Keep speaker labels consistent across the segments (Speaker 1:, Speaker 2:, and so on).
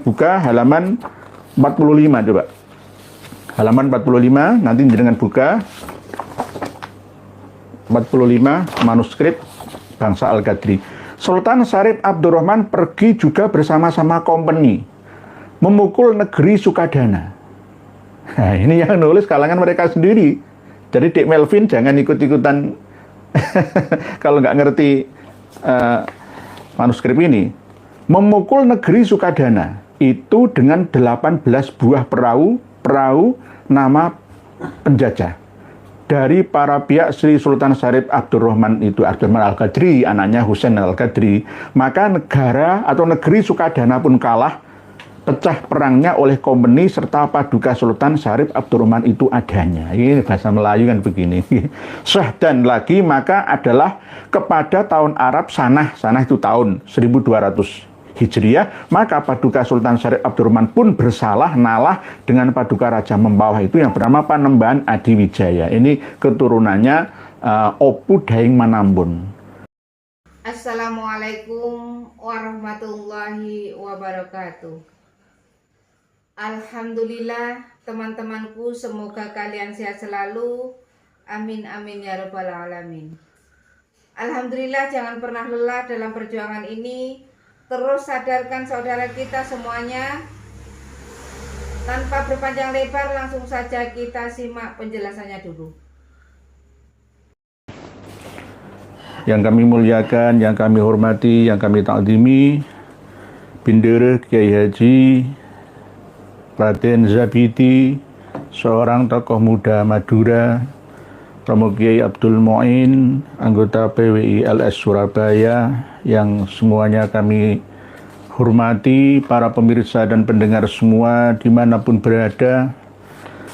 Speaker 1: buka halaman 45 coba. Halaman 45 nanti dengan buka 45 manuskrip Bangsa Al-Qadri. Sultan Syarif Abdurrahman pergi juga bersama-sama company memukul negeri Sukadana. Nah, ini yang nulis kalangan mereka sendiri. Jadi Dik Melvin jangan ikut-ikutan kalau nggak ngerti manuskrip ini. Memukul negeri Sukadana itu dengan 18 buah perahu nama penjajah dari para pihak Sri Sultan Syarif Abdurrahman itu, Abdurrahman Al-Qadri, anaknya Husain Al-Qadri. Maka negara atau negeri Sukadana pun kalah, pecah perangnya oleh kompeni serta paduka Sultan Syarif Abdurrahman itu adanya. Ini bahasa Melayu kan begini. Dan lagi maka adalah kepada tahun Arab sanah itu tahun 1200 Hijriah, maka paduka Sultan Syarif Abdurrahman pun bersalah nalah dengan paduka Raja Mempawah itu yang bernama Panembahan Adiwijaya. Ini keturunannya Opu Daeng Manambun.
Speaker 2: Assalamualaikum warahmatullahi wabarakatuh. Alhamdulillah teman-temanku, semoga kalian sehat selalu. Amin amin ya rabbal alamin. Alhamdulillah, jangan pernah lelah dalam perjuangan ini. Terus sadarkan saudara kita semuanya. Tanpa berpanjang lebar, langsung saja kita simak penjelasannya dulu.
Speaker 1: Yang kami muliakan, yang kami hormati, yang kami takzimi, Bendera Kiai Haji Raden Zabidi, seorang tokoh muda Madura, Romo Kiai Abdul Muin, anggota PWI LS Surabaya, yang semuanya kami hormati, para pemirsa dan pendengar semua dimanapun berada,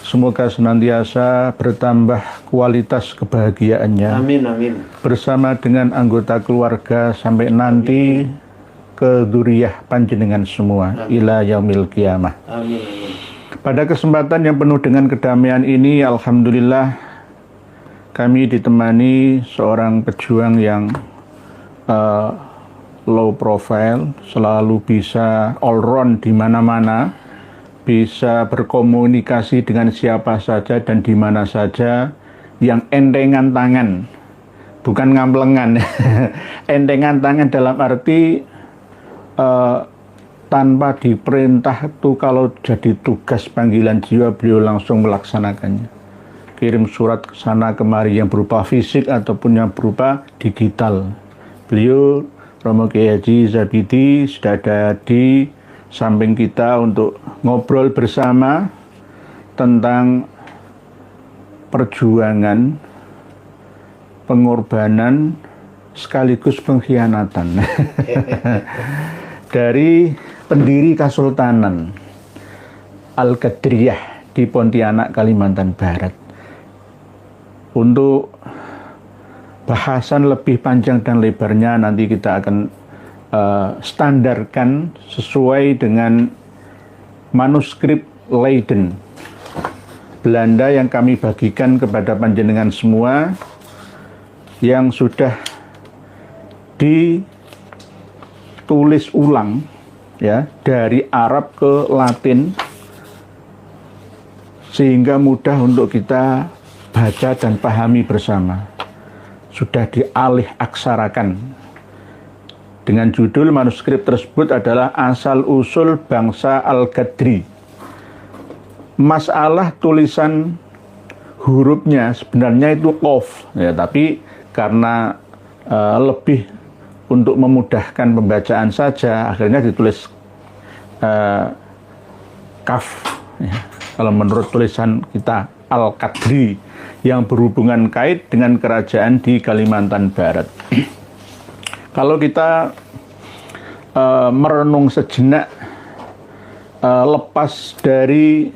Speaker 1: semoga senantiasa bertambah kualitas kebahagiaannya.
Speaker 3: Amin, amin.
Speaker 1: Bersama dengan anggota keluarga sampai nanti ke dzurriyyah panjenengan semua. Amin. Ila yaumil qiyamah.
Speaker 3: Amin, amin. Pada
Speaker 1: kesempatan yang penuh dengan kedamaian ini, alhamdulillah kami ditemani seorang pejuang yang low profile, selalu bisa all round di mana-mana, bisa berkomunikasi dengan siapa saja dan di mana saja, yang entengan tangan, bukan ngamplengan. Entengan tangan dalam arti tanpa diperintah itu, kalau jadi tugas panggilan jiwa beliau langsung melaksanakannya. Kirim surat ke sana kemari yang berupa fisik ataupun yang berupa digital. Beliau Romo Kiai Haji Zabidi sudah ada di samping kita untuk ngobrol bersama tentang perjuangan, pengorbanan, sekaligus pengkhianatan dari pendiri Kesultanan Al-Qadriyah di Pontianak, Kalimantan Barat. Untuk bahasan lebih panjang dan lebarnya nanti kita akan standarkan sesuai dengan manuskrip Leiden Belanda yang kami bagikan kepada panjenengan semua, yang sudah ditulis ulang ya dari Arab ke Latin, sehingga mudah untuk kita baca dan pahami bersama. Sudah dialih aksarakan dengan judul manuskrip tersebut adalah Asal Usul Bangsa Al-Qadri. Masalah tulisan hurufnya sebenarnya itu qaf ya, tapi karena lebih untuk memudahkan pembacaan saja, akhirnya ditulis kaf ya. Kalau menurut tulisan kita Al-Qadri, yang berhubungan kait dengan kerajaan di Kalimantan Barat. Kalau kita merenung sejenak, lepas dari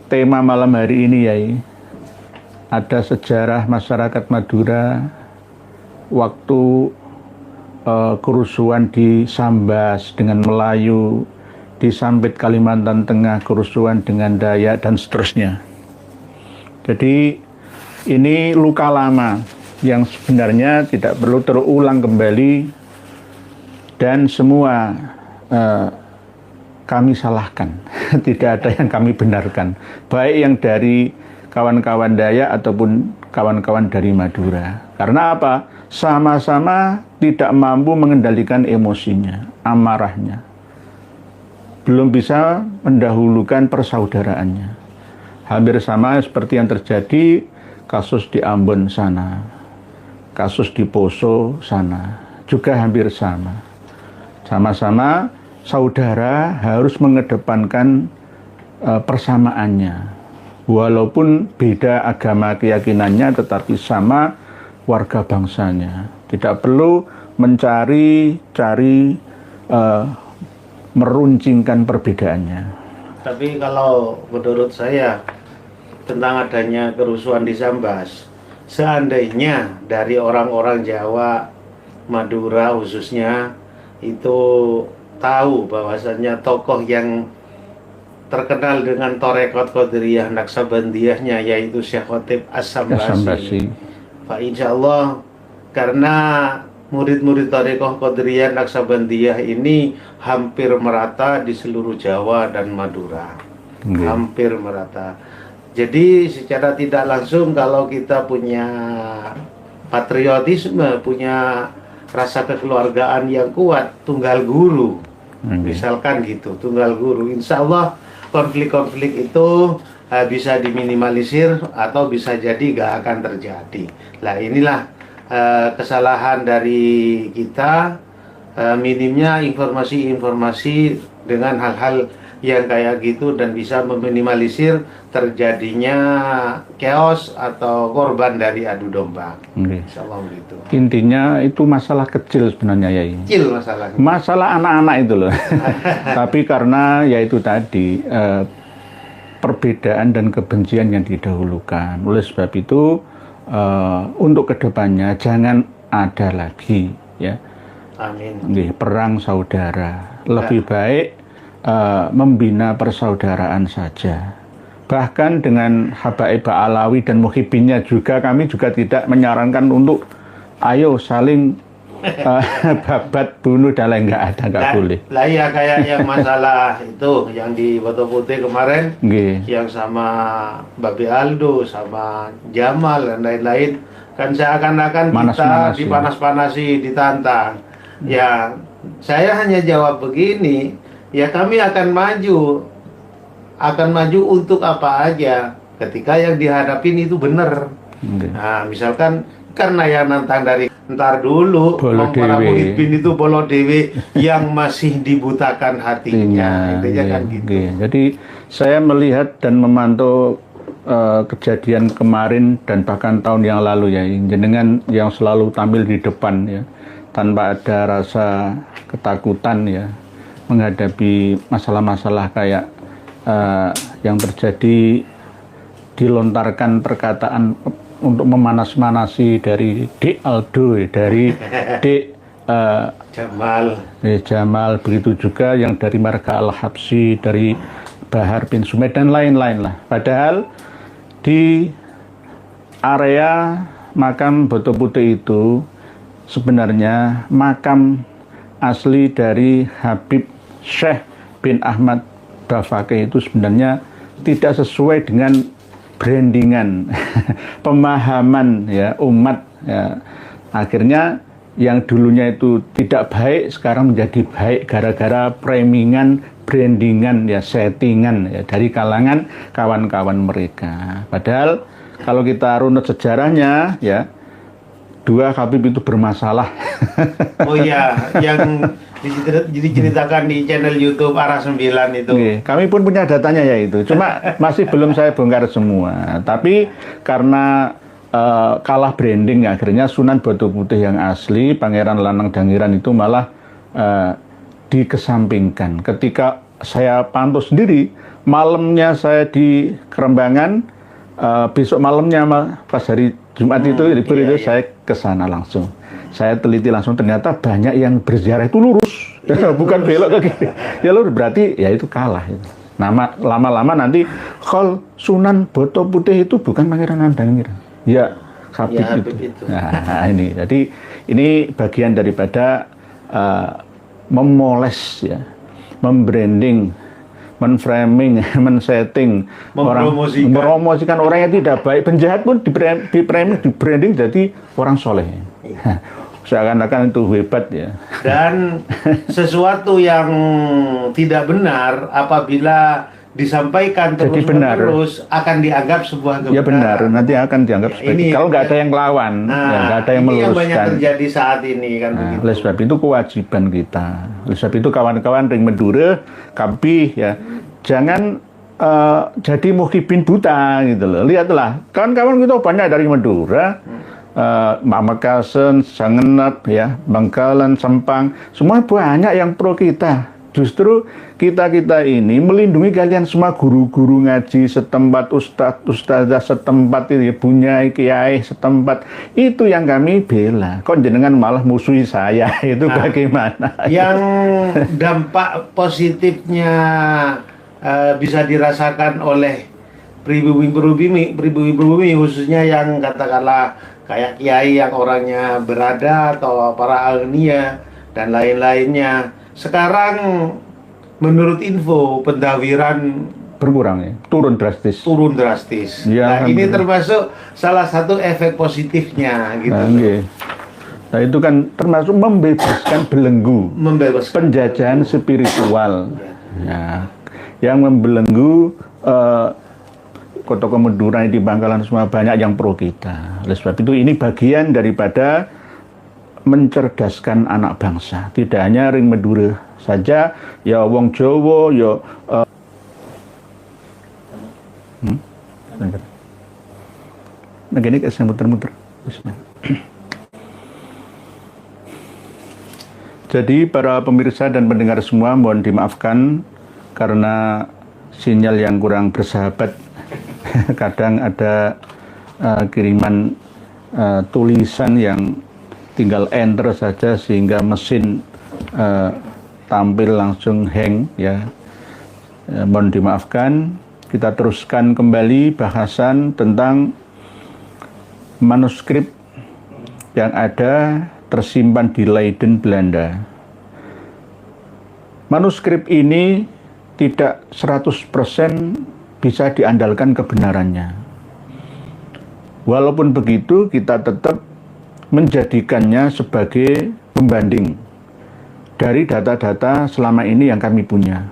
Speaker 1: tema malam hari ini, Yai, ada sejarah masyarakat Madura waktu kerusuhan di Sambas dengan Melayu, di Sampit Kalimantan Tengah kerusuhan dengan Dayak dan seterusnya. Jadi ini luka lama yang sebenarnya tidak perlu terulang kembali, dan semua kami salahkan, tidak ada yang kami benarkan, baik yang dari kawan-kawan Dayak ataupun kawan-kawan dari Madura. Karena apa? Sama-sama tidak mampu mengendalikan emosinya, amarahnya. Belum bisa mendahulukan persaudaraannya. Hampir sama seperti yang terjadi kasus di Ambon sana, kasus di Poso sana, juga hampir sama. Sama-sama saudara harus mengedepankan persamaannya. Walaupun beda agama keyakinannya, tetapi sama warga bangsanya. Tidak perlu mencari-cari meruncingkan perbedaannya.
Speaker 3: Tapi kalau menurut saya tentang adanya kerusuhan di Sambas, seandainya dari orang-orang Jawa, Madura khususnya itu tahu bahwasannya tokoh yang terkenal dengan Torekot Qadiriyah Naksabandiyahnya yaitu Syekh Khotib As-Sambasi. Pak, insya Allah karena murid-murid Torekot Qadiriyah Naksabandiyah ini hampir merata di seluruh Jawa dan Madura. Hampir merata. Jadi secara tidak langsung kalau kita punya patriotisme, punya rasa kekeluargaan yang kuat, tunggal guru, misalkan gitu, tunggal guru, insya Allah konflik-konflik itu bisa diminimalisir atau bisa jadi gak akan terjadi. Nah inilah kesalahan dari kita, minimnya informasi-informasi dengan hal-hal yang kayak gitu dan bisa meminimalisir terjadinya chaos atau korban dari adu domba. Insya Allah begitu.
Speaker 1: Intinya itu masalah kecil sebenarnya ya.
Speaker 3: Kecil masalahnya.
Speaker 1: Masalah anak-anak itu loh. Tapi karena ya itu tadi perbedaan dan kebencian yang didahulukan. Oleh sebab itu untuk kedepannya jangan ada lagi ya.
Speaker 3: Amin.
Speaker 1: Perang saudara. Lebih baik membina persaudaraan saja. Bahkan dengan Habaib Alawi dan Muhibbinnya juga kami juga tidak menyarankan untuk ayo saling babat bunuh dan lain, nggak boleh.
Speaker 3: Lah ya kayak yang masalah itu yang di Batu Putih kemarin, yang sama Babi Aldo sama Jamal dan lain-lain, kan seakan-akan kita dipanas-panasi, ditantang. Ya saya hanya jawab begini. Ya kami akan maju untuk apa aja ketika yang dihadapin itu benar. Nah misalkan karena yang nantang dari ntar dulu para Muhibbin itu bolo dewe yang masih dibutakan hatinya. Kan gitu.
Speaker 1: Jadi saya melihat dan memantau kejadian kemarin dan bahkan tahun yang lalu ya, jenengan yang selalu tampil di depan ya, tanpa ada rasa ketakutan ya menghadapi masalah-masalah kayak yang terjadi, dilontarkan perkataan untuk memanas-manasi dari Dek Aldo, dari Dek Jamal, begitu juga yang dari Marga Al-Habsi, dari Bahar bin Sumaid dan lain-lain lah. Padahal di area makam Batu Putih itu sebenarnya makam asli dari Habib Syekh bin Ahmad Bafaqih itu sebenarnya tidak sesuai dengan brandingan pemahaman ya umat ya. Akhirnya yang dulunya itu tidak baik sekarang menjadi baik gara-gara framing-an, brandingan ya, settingan ya dari kalangan kawan-kawan mereka. Padahal kalau kita runut sejarahnya ya, dua Habib itu bermasalah.
Speaker 3: Oh iya, yang diceritakan di channel YouTube Arah 9 itu.
Speaker 1: Kami pun punya datanya ya itu. Cuma masih belum saya bongkar semua. Tapi karena kalah branding akhirnya Sunan Batu Putih yang asli, Pangeran Lanang Dangiran itu malah dikesampingkan. Ketika saya pantau sendiri, malamnya saya di Kerembangan, besok malamnya pas hari Jumat itu libur itu saya ke sana langsung. Saya teliti langsung, ternyata banyak yang berziarah itu lurus, bukan belok ke kiri. Ya lurus, berarti ya itu kalah. Lama-lama nanti kalau Sunan Batu Putih itu bukan Pangeran Lanang Dangiran, ya Habib ya, itu. Nah ini, jadi ini bagian daripada memoles ya, membranding, menframing, mensetting mempromosikan orang yang tidak baik. Penjahat pun di branding jadi orang soleh. Seakan-akan itu hebat ya.
Speaker 3: Dan sesuatu yang tidak benar apabila disampaikan terus-menerus akan dianggap sebuah kebenaran.
Speaker 1: Ya benar, nanti akan dianggap sebagai kalau nggak ada yang lawan, nggak ada yang meluruskan.
Speaker 3: Ini yang banyak terjadi saat ini kan begitu.
Speaker 1: Oleh sebab itu kewajiban kita. Oleh sebab itu kawan-kawan Ring Madura, Kampi ya, jangan jadi muhibin buta gitu loh. Lihatlah, kawan-kawan kita banyak dari Madura. Pamekasan, Sangenep, ya, Bangkalan, Sempang, semua banyak yang pro kita. Justru kita ini melindungi kalian semua guru-guru ngaji setempat, ustadzah setempat, itu punya kiai setempat. Itu yang kami bela. Kok jenengan malah musuhi saya, itu bagaimana?
Speaker 3: Yang dampak positifnya bisa dirasakan oleh pribumi khususnya yang katakanlah kayak kiai yang orangnya berada atau para agnia dan lain-lainnya. Sekarang menurut info pendawiran
Speaker 1: berkurang ya, turun drastis.
Speaker 3: Ya, nah, ini termasuk salah satu efek positifnya gitu.
Speaker 1: Nah, itu kan termasuk membebaskan belenggu, penjajahan spiritual. Ya, yang membelenggu Kota Madura di Bangkalan semua banyak yang pro kita. Oleh sebab itu ini bagian daripada mencerdaskan anak bangsa. Tidak hanya Ring Madura saja, ya wong Jawa, ya ini kasih muter-muter. Jadi para pemirsa dan pendengar semua mohon dimaafkan karena sinyal yang kurang bersahabat. Kadang ada kiriman tulisan yang tinggal enter saja sehingga mesin tampil langsung hang ya. Mohon dimaafkan. Kita teruskan kembali bahasan tentang manuskrip yang ada tersimpan di Leiden, Belanda. Manuskrip ini tidak 100% bisa diandalkan kebenarannya. Walaupun begitu, kita tetap menjadikannya sebagai pembanding dari data-data selama ini yang kami punya.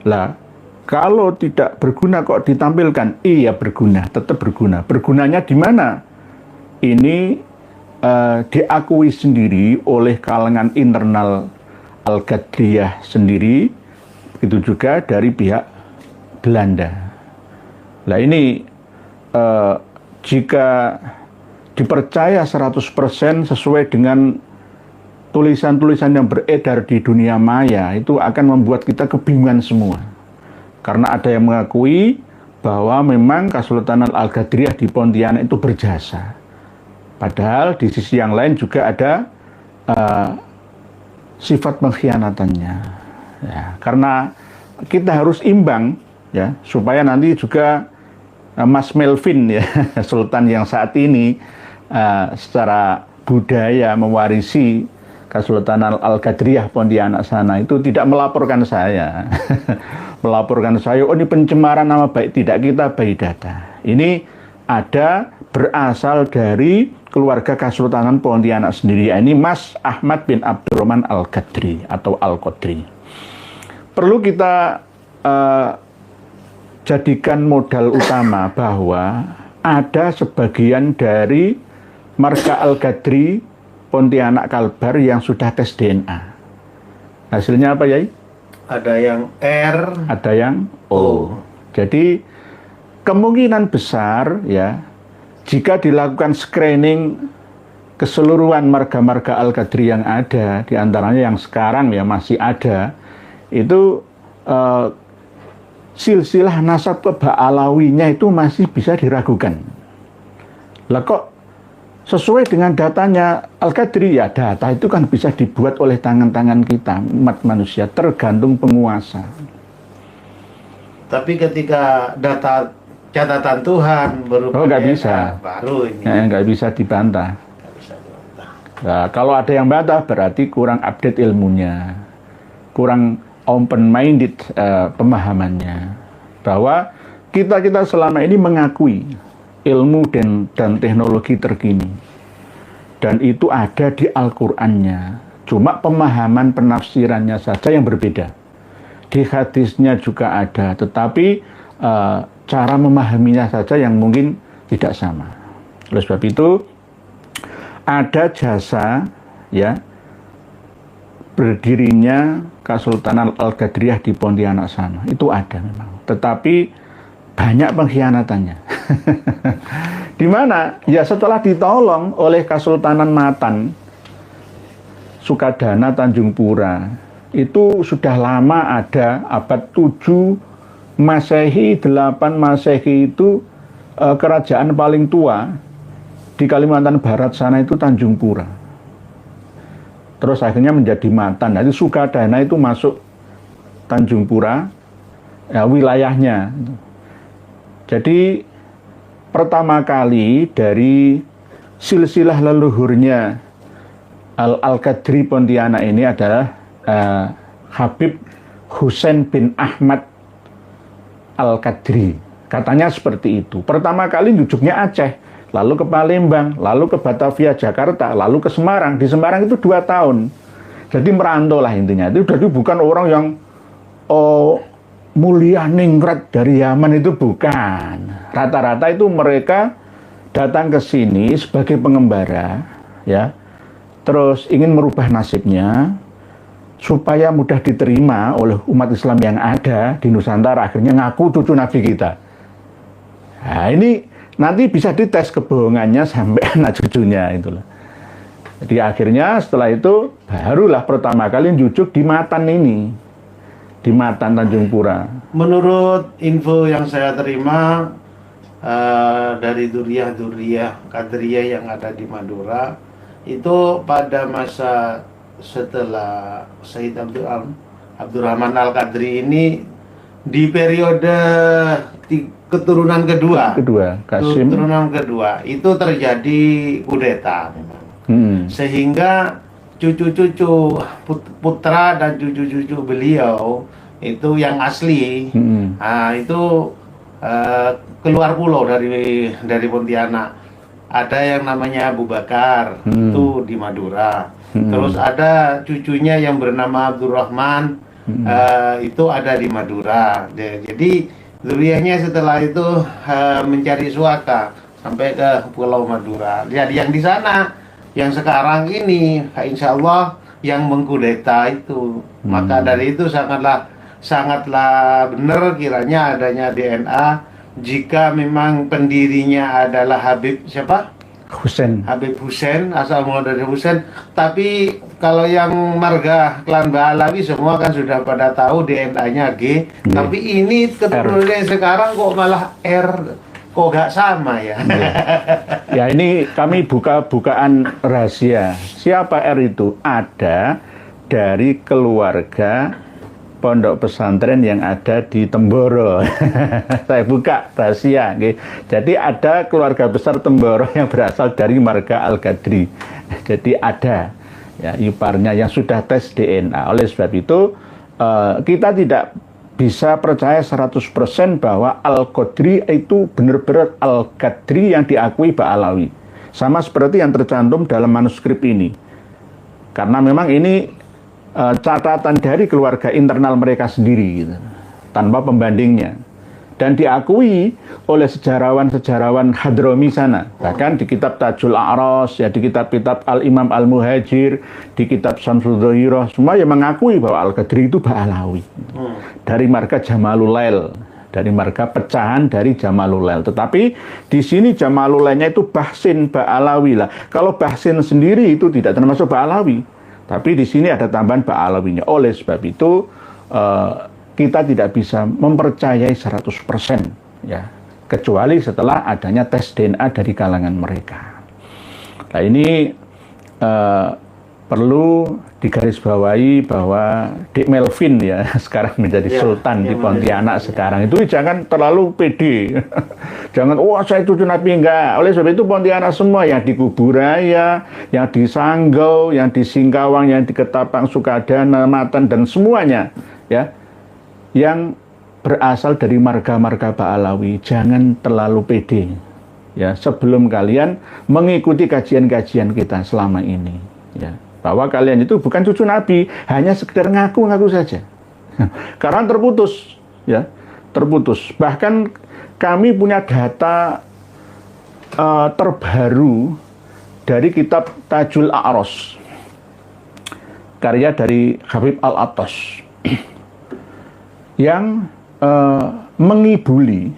Speaker 1: Lah, kalau tidak berguna kok ditampilkan? Iya berguna, tetap berguna. Bergunanya di mana? Ini diakui sendiri oleh kalangan internal Al-Qadriyah sendiri, begitu juga dari pihak Belanda. Nah ini jika dipercaya 100% sesuai dengan tulisan-tulisan yang beredar di dunia maya, itu akan membuat kita kebingungan semua. Karena ada yang mengakui bahwa memang Kesultanan Al-Qadriyah di Pontianak itu berjasa. Padahal di sisi yang lain juga ada sifat pengkhianatannya. Ya, karena kita harus imbang ya, supaya nanti juga Mas Melvin ya, Sultan yang saat ini secara budaya mewarisi Kesultanan Al-Qadriyah Pontianak sana itu tidak melaporkan saya. Melaporkan saya, oh ini pencemaran nama baik, tidak, kita by data. Ini ada berasal dari keluarga Kesultanan Pontianak sendiri. Ini Mas Ahmad bin Abdurrahman Al-Qadri atau Al-Qadri. Perlu kita jadikan modal utama bahwa ada sebagian dari marga Al-Qadri Pontianak Kalbar yang sudah tes DNA. Hasilnya apa ya?
Speaker 3: Ada yang R,
Speaker 1: ada yang O. Jadi kemungkinan besar ya, jika dilakukan screening keseluruhan marga-marga Al-Qadri yang ada, diantaranya yang sekarang ya masih ada, itu silsilah nasab keba'alawinya itu masih bisa diragukan. Lah kok sesuai dengan datanya Al-Qadri, ya data itu kan bisa dibuat oleh tangan-tangan kita, umat manusia, tergantung penguasa.
Speaker 3: Tapi ketika data catatan Tuhan berupa
Speaker 1: nggak bisa,
Speaker 3: baru ini
Speaker 1: nggak bisa dibantah. Nah, kalau ada yang bantah berarti kurang update ilmunya. kurang open minded pemahamannya, bahwa kita selama ini mengakui ilmu dan teknologi terkini, dan itu ada di Al-Qur'annya, cuma pemahaman penafsirannya saja yang berbeda. Di hadisnya juga ada, tetapi cara memahaminya saja yang mungkin tidak sama. Oleh sebab itu ada jasa ya berdirinya Kesultanan Al-Qadriyah di Pontianak sana, itu ada memang, tetapi banyak pengkhianatannya. Di mana ya setelah ditolong oleh Kesultanan Matan, Sukadana Tanjung Pura, itu sudah lama ada, abad 7 Masehi, 8 Masehi itu kerajaan paling tua di Kalimantan Barat sana itu Tanjung Pura. Terus akhirnya menjadi Matan. Jadi Sukadana itu masuk Tanjung Pura, ya, wilayahnya. Jadi pertama kali dari silsilah leluhurnya Al-Qadri Pontianak ini adalah Habib Husain bin Ahmad Al-Qadri. Katanya seperti itu. Pertama kali jujuknya Aceh, lalu ke Palembang, lalu ke Batavia, Jakarta, lalu ke Semarang. Di Semarang itu 2 tahun. Jadi merantau lah intinya. Itu jadi bukan orang yang mulia ningrat dari Yaman, itu bukan. Rata-rata itu mereka datang ke sini sebagai pengembara, ya. Terus ingin merubah nasibnya supaya mudah diterima oleh umat Islam yang ada di Nusantara. Akhirnya ngaku cucu Nabi kita. Nah, ini nanti bisa dites kebohongannya sampai anak cucunya itulah. Jadi akhirnya setelah itu barulah pertama kali jujuk di Matan ini, di Matan Tanjung Pura.
Speaker 3: Menurut info yang saya terima dari Duriyah Qadriyah yang ada di Madura, itu pada masa setelah Sayyid Abdurrahman Al-Qadri ini, di periode keturunan kedua
Speaker 1: Qasim,
Speaker 3: keturunan kedua itu terjadi kudeta memang. Sehingga cucu-cucu putra dan cucu-cucu beliau itu yang asli itu keluar pulau dari Pontianak. Ada yang namanya Abu Bakar, itu di Madura. Terus ada cucunya yang bernama Abdurrahman, itu ada di Madura. Jadi zuriyahnya setelah itu mencari suaka sampai ke Pulau Madura. Jadi yang di sana, yang sekarang ini, insya Allah yang mengkudeta itu. Maka dari itu sangatlah benar kiranya adanya DNA. Jika memang pendirinya adalah Habib siapa? Habib Husain, asal mula dari Husain. Tapi kalau yang marga klan Ba'alawi semua kan sudah pada tahu DNA-nya G. Tapi ini keturunannya sekarang kok malah R. Kok gak sama ya?
Speaker 1: Ya ini kami bukaan rahasia. Siapa R itu? Ada dari keluarga pondok pesantren yang ada di Temboro. Saya buka rahasia. Okay. Jadi ada keluarga besar Temboro yang berasal dari marga Al-Qadri. Jadi ada ya iparnya yang sudah tes DNA. Oleh sebab itu kita tidak bisa percaya 100% bahwa Al-Qadri itu benar-benar Al-Qadri yang diakui Ba'alawi. Sama seperti yang tercantum dalam manuskrip ini. Karena memang ini catatan dari keluarga internal mereka sendiri gitu, tanpa pembandingnya, dan diakui oleh sejarawan-sejarawan Hadrami sana, bahkan di kitab Tajul A'ras, ya, di kitab-kitab Al-Imam Al-Muhajir, di kitab Syamsul Dhahirah, semua yang mengakui bahwa Al-Qadri itu Ba'alawi dari marga Jamalulail, dari marga pecahan dari Jamalulail. Tetapi di sini Jamalulailnya itu Bahsin Ba'alawi lah. Kalau Bahsin sendiri itu tidak termasuk Ba'alawi. Tapi di sini ada tambahan Ba'alawinya. Oleh sebab itu kita tidak bisa mempercayai 100% ya, kecuali setelah adanya tes DNA dari kalangan mereka. Nah ini perlu digarisbawahi bahwa Dik Melvin ya sekarang menjadi sultan di Pontianak sekarang itu jangan terlalu pede. Jangan saya cucu Nabi, enggak. Oleh sebab itu Pontianak semua yang di Kuburaya, yang di Sanggau, yang di Singkawang, yang di Ketapang, Sukadana, Matan dan semuanya ya yang berasal dari marga-marga Ba'alawi, jangan terlalu pede ya sebelum kalian mengikuti kajian-kajian kita selama ini ya. Bahwa kalian itu bukan cucu Nabi, hanya sekedar ngaku-ngaku saja. Karena terputus, ya, terputus. Bahkan kami punya data terbaru dari kitab Tajul A'ros, karya dari Habib Al-Attas, yang mengibuli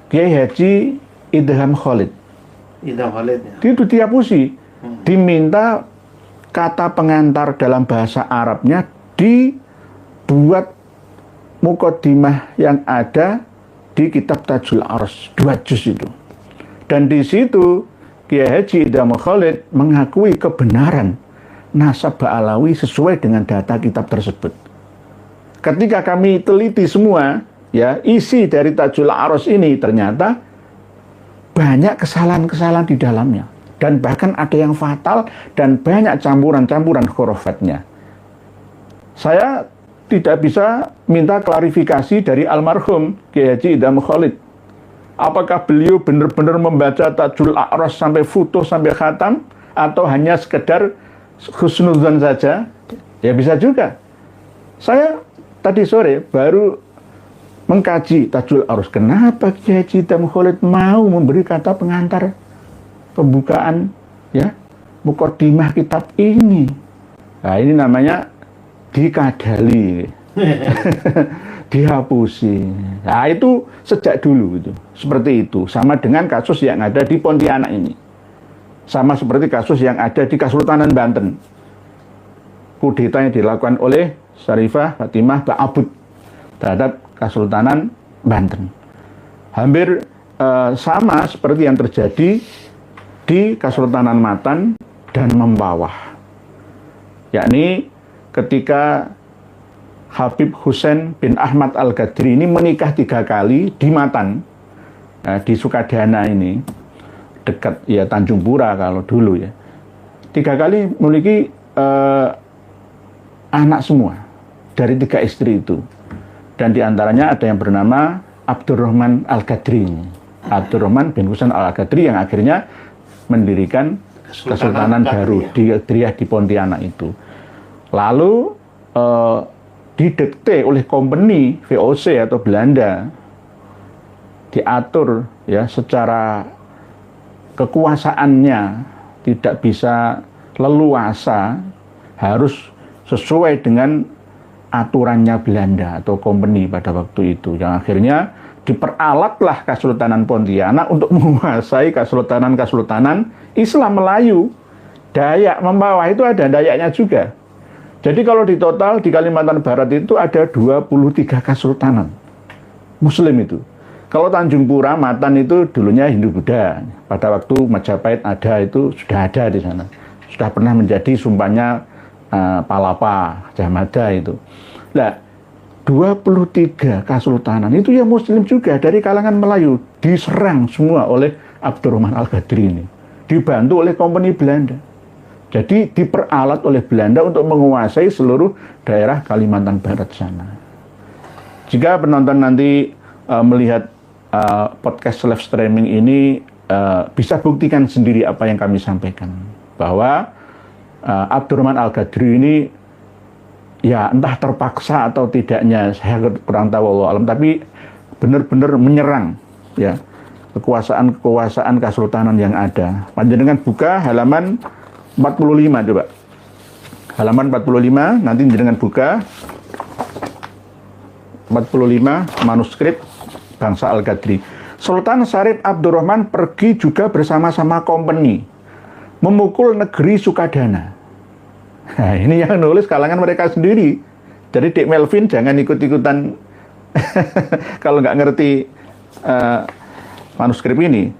Speaker 1: Kiai Haji Idham Khalid.
Speaker 3: Idham Khalid ya.
Speaker 1: Itu diapusi, diminta kata pengantar dalam bahasa Arabnya dibuat mukaddimah yang ada di kitab Tajul A'ros 2 juz itu. Dan di situ Kiai Haji Idham Khalid mengakui kebenaran nasab Ba'alawi sesuai dengan data kitab tersebut. Ketika kami teliti semua ya isi dari Tajul A'ros ini, ternyata banyak kesalahan-kesalahan di dalamnya. Dan bahkan ada yang fatal dan banyak campuran-campuran khurafatnya. Saya tidak bisa minta klarifikasi dari almarhum Kiai Haji Idham Khalid. Apakah beliau benar-benar membaca Tajul A'ros sampai futuh, sampai khatam, atau hanya sekedar husnudzon saja? Ya bisa juga. Saya tadi sore baru mengkaji Tajul A'ros. Kenapa Kiai Haji Idham Khalid mau memberi kata pengantar pembukaan ya mukaddimah kitab ini? Nah, ini namanya dikadali. Dihapusi. Nah, itu sejak dulu itu seperti itu, sama dengan kasus yang ada di Pontianak ini, sama seperti kasus yang ada di Kesultanan Banten, kudeta yang dilakukan oleh Syarifah Fatimah Ba'abud terhadap Kesultanan Banten. Hampir sama seperti yang terjadi di Kesultanan Matan dan Mempawah, yakni ketika Habib Husain bin Ahmad Al-Ghadri ini menikah 3 kali di Matan, di Sukadana ini, dekat ya Tanjung Pura kalau dulu ya. 3 kali memiliki anak semua dari 3 istri itu, dan diantaranya ada yang bernama Abdurrahman Al-Ghadri, Abdurrahman bin Husain Al-Ghadri, yang akhirnya mendirikan Kesultanan baru di Driyah di Pontianak itu. Lalu didikte oleh company VOC atau Belanda, diatur ya secara kekuasaannya tidak bisa leluasa, harus sesuai dengan aturannya Belanda atau company pada waktu itu, yang akhirnya diperalatlah Kesultanan Pontianak untuk menguasai kesultanan-kesultanan Islam Melayu. Dayak Mempawah itu ada Dayaknya juga. Jadi kalau di total di Kalimantan Barat itu ada 23 kesultanan Muslim itu. Kalau Tanjung Pura, Matan itu dulunya Hindu-Buddha. Pada waktu Majapahit ada, itu sudah ada di sana. Sudah pernah menjadi sumpahnya Palapa, Jamada itu. Nah, 23 kesultanan itu ya Muslim juga dari kalangan Melayu, diserang semua oleh Abdurrahman Al-Ghadri ini, dibantu oleh company Belanda. Jadi diperalat oleh Belanda untuk menguasai seluruh daerah Kalimantan Barat sana. Jika penonton nanti melihat podcast live streaming ini, bisa buktikan sendiri apa yang kami sampaikan, bahwa Abdurrahman Al-Ghadri ini ya entah terpaksa atau tidaknya, saya kurang tahu wallahu alam, tapi benar-benar menyerang ya kekuasaan kesultanan yang ada. Panjenengan buka halaman 45 coba. Halaman 45 nanti jenengan buka 45 manuskrip bangsa Al-Ghadri. Sultan Syarif Abdurrahman pergi juga bersama-sama company memukul negeri Sukadana. Nah, ini yang nulis kalangan mereka sendiri. Jadi Dik Melvin jangan ikut-ikutan kalau nggak ngerti manuskrip ini.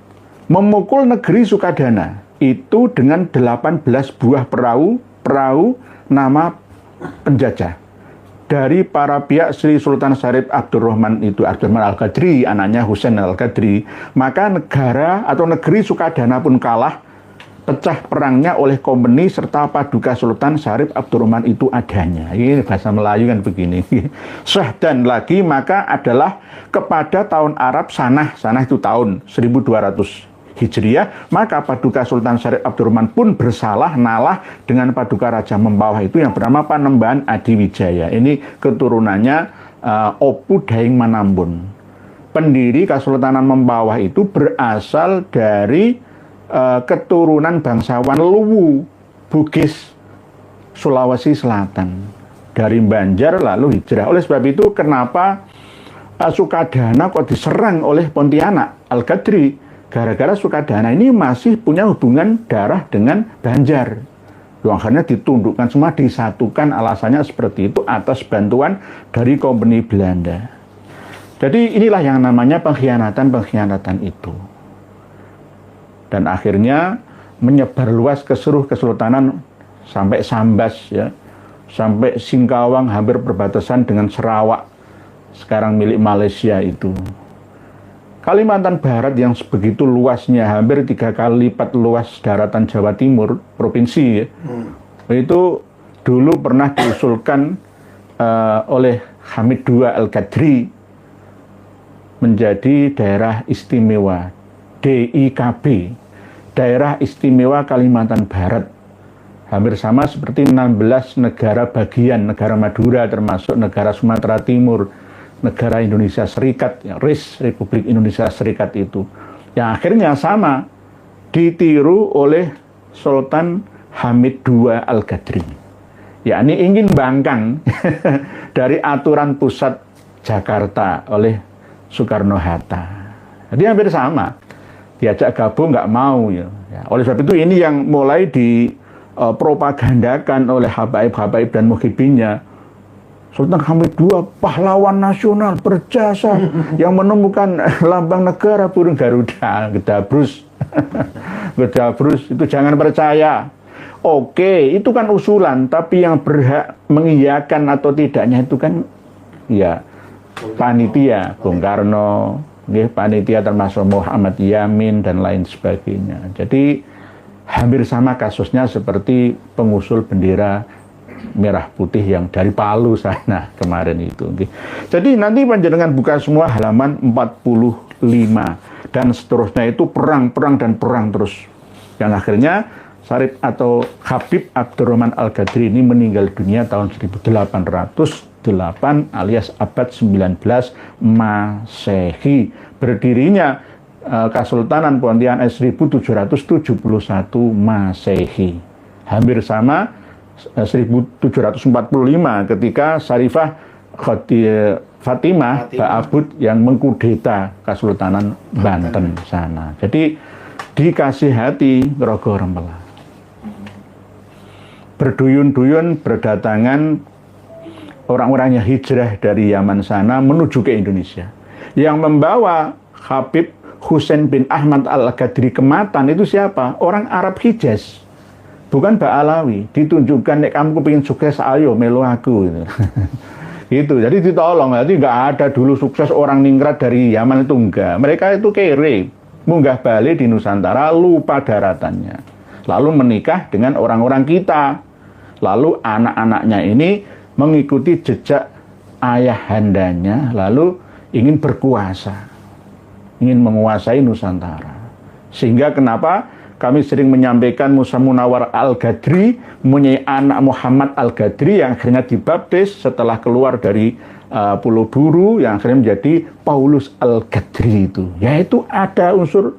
Speaker 1: Memukul negeri Sukadana itu dengan 18 buah perahu perahu nama penjajah. Dari para pihak Sri Sultan Syarif Abdurrahman Al-Qadri, anaknya Husain Al-Qadri, maka negara atau negeri Sukadana pun kalah, pecah perangnya oleh kompeni serta paduka Sultan Syarif Abdurrahman itu adanya. Ini bahasa Melayu kan begini. Dan lagi maka adalah kepada tahun Arab Sanah itu tahun 1200 Hijriah, maka paduka Sultan Syarif Abdurrahman pun bersalah nalah dengan paduka Raja Mempawah itu yang bernama Panembahan Adiwijaya. Ini keturunannya Opu Daeng Manambun. Pendiri Kesultanan Mempawah itu berasal dari keturunan bangsawan Luwu, Bugis, Sulawesi Selatan. Dari Banjar lalu hijrah. Oleh sebab itu kenapa Sukadana kok diserang oleh Pontianak Al-Qadri? Gara-gara Sukadana ini masih punya hubungan darah dengan Banjar. Akhirnya ditundukkan semua, disatukan, alasannya seperti itu atas bantuan dari kompeni Belanda. Jadi inilah yang namanya pengkhianatan itu. Dan akhirnya menyebar luas ke seluruh kesultanan sampai Sambas, ya, sampai Singkawang, hampir perbatasan dengan Sarawak, sekarang milik Malaysia itu. Kalimantan Barat yang sebegitu luasnya, hampir 3 kali lipat luas daratan Jawa Timur, provinsi, ya, itu dulu pernah diusulkan oleh Hamid II Al-Qadri menjadi daerah istimewa, DIKB, daerah istimewa Kalimantan Barat. Hampir sama seperti 16 negara bagian, negara Madura termasuk negara Sumatera Timur, negara Indonesia Serikat, ya, RIS, Republik Indonesia Serikat itu. Yang akhirnya sama, ditiru oleh Sultan Hamid II Al-Qadri. Yakni ingin bangkang dari aturan pusat Jakarta oleh Soekarno-Hatta. Jadi hampir sama. Diajak gabung nggak mau. Ya. Oleh sebab itu ini yang mulai dipropagandakan oleh habaib-habaib dan muhibinnya. Sultan Hamid II, pahlawan nasional, berjasa, yang menemukan lambang negara burung Garuda, Gedabrus. Gedabrus, itu jangan percaya. Oke, itu kan usulan, tapi yang berhak mengiyakan atau tidaknya itu kan, ya, panitia, Bung Karno, panitia termasuk Muhammad Yamin, dan lain sebagainya. Jadi, hampir sama kasusnya seperti pengusul bendera merah putih yang dari Palu sana kemarin itu. Jadi nanti panjenengan buka semua halaman 45 dan seterusnya itu perang terus. Yang akhirnya Syarif atau Habib Abdurrahman Al-Qadri ini meninggal dunia tahun 1808 alias abad 19 Masehi. Berdirinya Kesultanan Pontianak 1771 Masehi. Hampir sama 1745 ketika Syarifah Fatimah Ba'abud yang mengkudeta Kesultanan Banten sana. Jadi dikasih hati Rogo Rempela. Berduyun-duyun berdatangan orang-orang yang hijrah dari Yaman sana menuju ke Indonesia. Yang membawa Habib Husain bin Ahmad Al-Qadri ke Matan itu siapa? Orang Arab Hijaz. Bukan Mbak Alawi, ditunjukkan nek kamu kepingin sukses, ayo melu aku gitu. Gitu. Jadi ditolong, jadi nggak ada dulu sukses orang ningrat dari Yaman itu enggak. Mereka itu kere, munggah balik di Nusantara, lupa daratannya. Lalu menikah dengan orang-orang kita. Lalu anak-anaknya ini mengikuti jejak ayahandanya, lalu ingin berkuasa, ingin menguasai Nusantara. Sehingga kenapa kami sering menyampaikan Musa Munawar Al-Qadri mempunyai anak Muhammad Al-Qadri yang akhirnya dibaptis setelah keluar dari Pulau Buru yang akhirnya menjadi Paulus Al-Qadri itu. Yaitu ada unsur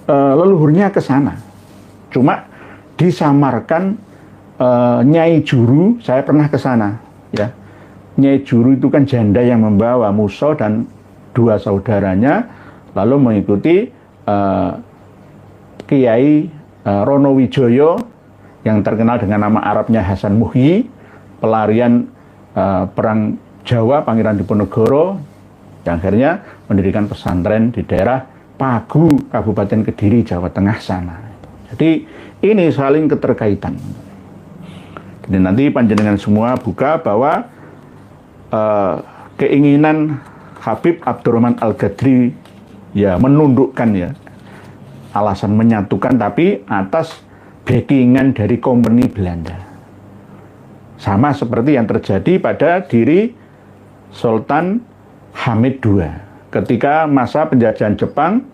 Speaker 1: leluhurnya ke sana. Cuma disamarkan Nyai Juru, saya pernah ke sana, ya. Nyai Juru itu kan janda yang membawa Musa dan 2 saudaranya lalu mengikuti Kiai Ronowijoyo yang terkenal dengan nama Arabnya Hasan Muhyi, pelarian perang Jawa Pangeran Diponegoro, yang akhirnya mendirikan pesantren di daerah Pagu, Kabupaten Kediri, Jawa Tengah sana. Jadi ini saling keterkaitan. Jadi nanti panjenengan semua buka bahwa keinginan Habib Abdurrahman Al-Ghadri ya menundukkan ya, alasan menyatukan tapi atas backingan dari company Belanda. Sama seperti yang terjadi pada diri Sultan Hamid II. Ketika masa penjajahan Jepang,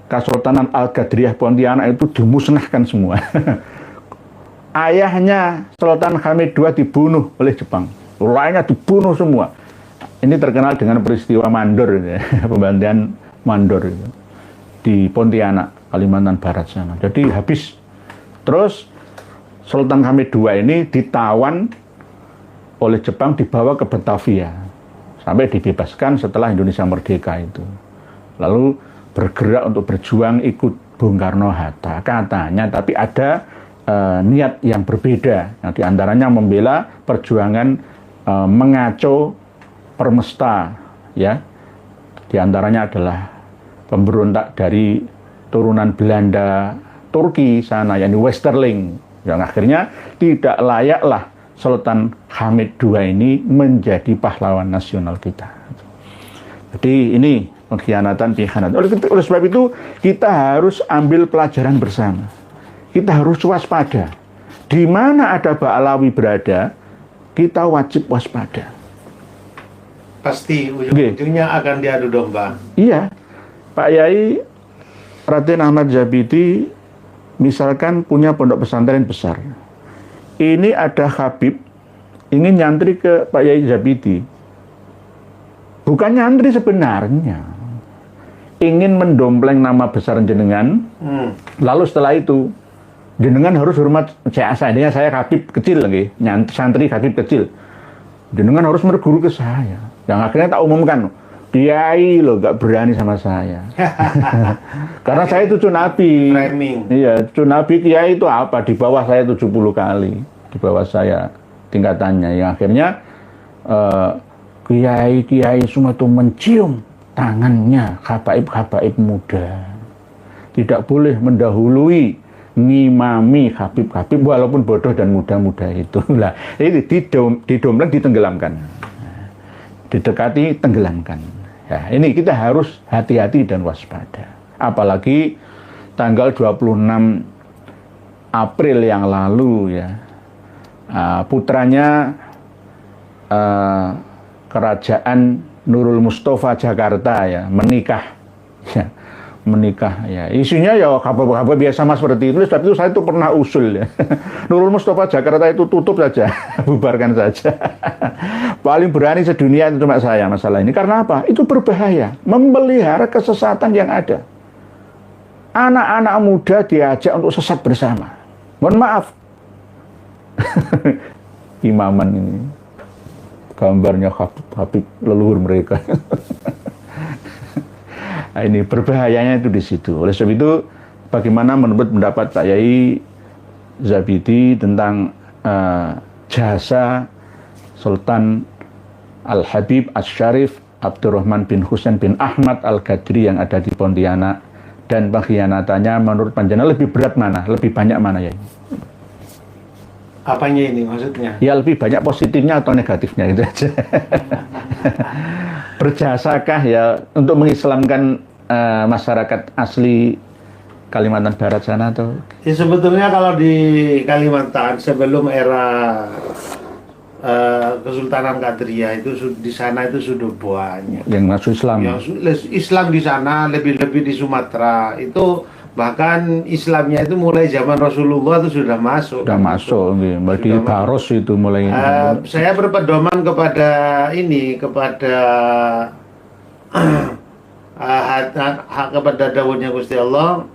Speaker 1: Kesultanan Al-Ghadriyah Pontianak itu dimusnahkan semua. Ayahnya Sultan Hamid II dibunuh oleh Jepang. Lainnya dibunuh semua. Ini terkenal dengan peristiwa Mandor, ya, pembantian Mandor itu, di Pontianak, Kalimantan Barat sana. Jadi habis. Terus Sultan Hamid II ini ditawan oleh Jepang, dibawa ke Batavia sampai dibebaskan setelah Indonesia merdeka itu. Lalu bergerak untuk berjuang ikut Bung Karno-Hatta katanya, tapi ada niat yang berbeda. Yang diantaranya membela perjuangan mengaco Permesta, ya. Diantaranya adalah pemberontak dari turunan Belanda, Turki sana, yakni Westerling, yang akhirnya tidak layaklah Sultan Hamid II ini menjadi pahlawan nasional kita. Jadi ini pengkhianatan. Oleh sebab itu kita harus ambil pelajaran bersama. Kita harus waspada. Di mana ada Ba'alawi berada, kita wajib waspada.
Speaker 3: Pasti ujung-ujungnya akan diadu domba.
Speaker 1: Iya, Pak Yai Raden Ahmad Zabidi misalkan punya pondok pesantren besar. Ini ada Habib ingin nyantri ke Pak Yai Zabidi. Bukan nyantri sebenarnya. Ingin mendompleng nama besar jenengan. Lalu setelah itu jenengan harus hormat saya Habib kecil lagi, santri Habib kecil. Jenengan harus merguru ke saya. Yang akhirnya tak umumkan, Kiai loh gak berani sama saya. Karena saya itu cucu Nabi.
Speaker 3: Framing.
Speaker 1: Iya, cucu Nabi Kiai itu apa? Di bawah saya 70 kali. Di bawah saya tingkatannya. Yang akhirnya Kiai-Kiai semua itu mencium tangannya habaib-habaib muda. Tidak boleh mendahului, ngimami habib-habib walaupun bodoh dan muda-muda itu. Lah, ini didompleng, ditenggelamkan. Didekati, tenggelamkan. Ya, ini kita harus hati-hati dan waspada. Apalagi tanggal 26 April yang lalu ya, putranya Kerajaan Nurul Mustafa Jakarta ya menikah. Ya, menikah ya. Isunya ya kabar-kabar biasa mas seperti itu. Sebab itu saya itu pernah usul ya. Nurul Mustafa Jakarta itu tutup saja, bubarkan saja. Paling berani sedunia itu cuma saya masalah ini. Karena apa? Itu berbahaya, memelihara kesesatan yang ada. Anak-anak muda diajak untuk sesat bersama. Mohon maaf. Imaman ini. Gambarnya Habib leluhur mereka. Nah, ini berbahayanya itu di situ. Oleh sebab itu, bagaimana menurut pendapat Pak Yai Zabidi tentang jasa Sultan Al-Habib Asy-Syarif Abdurrahman bin Husain bin Ahmad Al-Ghadri yang ada di Pontianak, dan pengkhianatannya menurut panjenengan lebih berat mana? Lebih banyak mana ya?
Speaker 3: Apanya ini maksudnya?
Speaker 1: Ya lebih banyak positifnya atau negatifnya itu aja. Berjasakah ya untuk mengislamkan masyarakat asli Kalimantan Barat sana atau?
Speaker 3: Ya sebetulnya kalau di Kalimantan sebelum era Kesultanan Qadriyah itu di sana itu sudah banyak
Speaker 1: yang masuk Islam.
Speaker 3: Yang Islam di sana, lebih-lebih di Sumatera itu, bahkan Islamnya itu mulai zaman Rasulullah itu sudah masuk.
Speaker 1: Sudah masuk, di Baros itu mulai.
Speaker 3: Saya berpedoman kepada kepada dawuhnya Gusti Allah,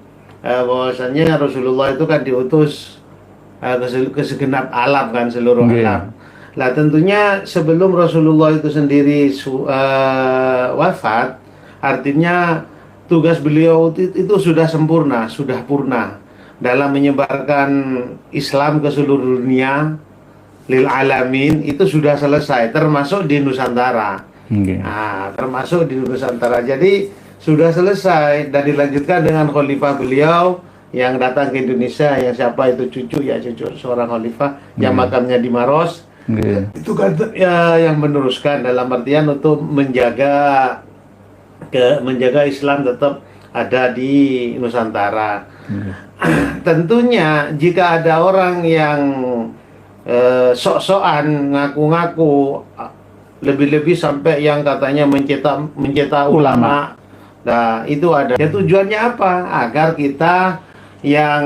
Speaker 3: bahwasanya Rasulullah itu kan diutus ke segenap alam kan, seluruh alam. Lah tentunya sebelum Rasulullah itu sendiri wafat, artinya tugas beliau itu sudah sempurna, sudah purna dalam menyebarkan Islam ke seluruh dunia, lil alamin, itu sudah selesai, termasuk di Nusantara. Nah, termasuk di Nusantara. Jadi sudah selesai dan dilanjutkan dengan khalifah beliau yang datang ke Indonesia, yang siapa itu cucu seorang khalifah yang makamnya di Maros. Itu kan ya yang meneruskan dalam artian untuk menjaga Islam tetap ada di Nusantara. Tentunya jika ada orang yang sok-sokan ngaku-ngaku, lebih-lebih sampai yang katanya mencetak ulama. Nah, itu ada. Ya, tujuannya apa? Agar kita yang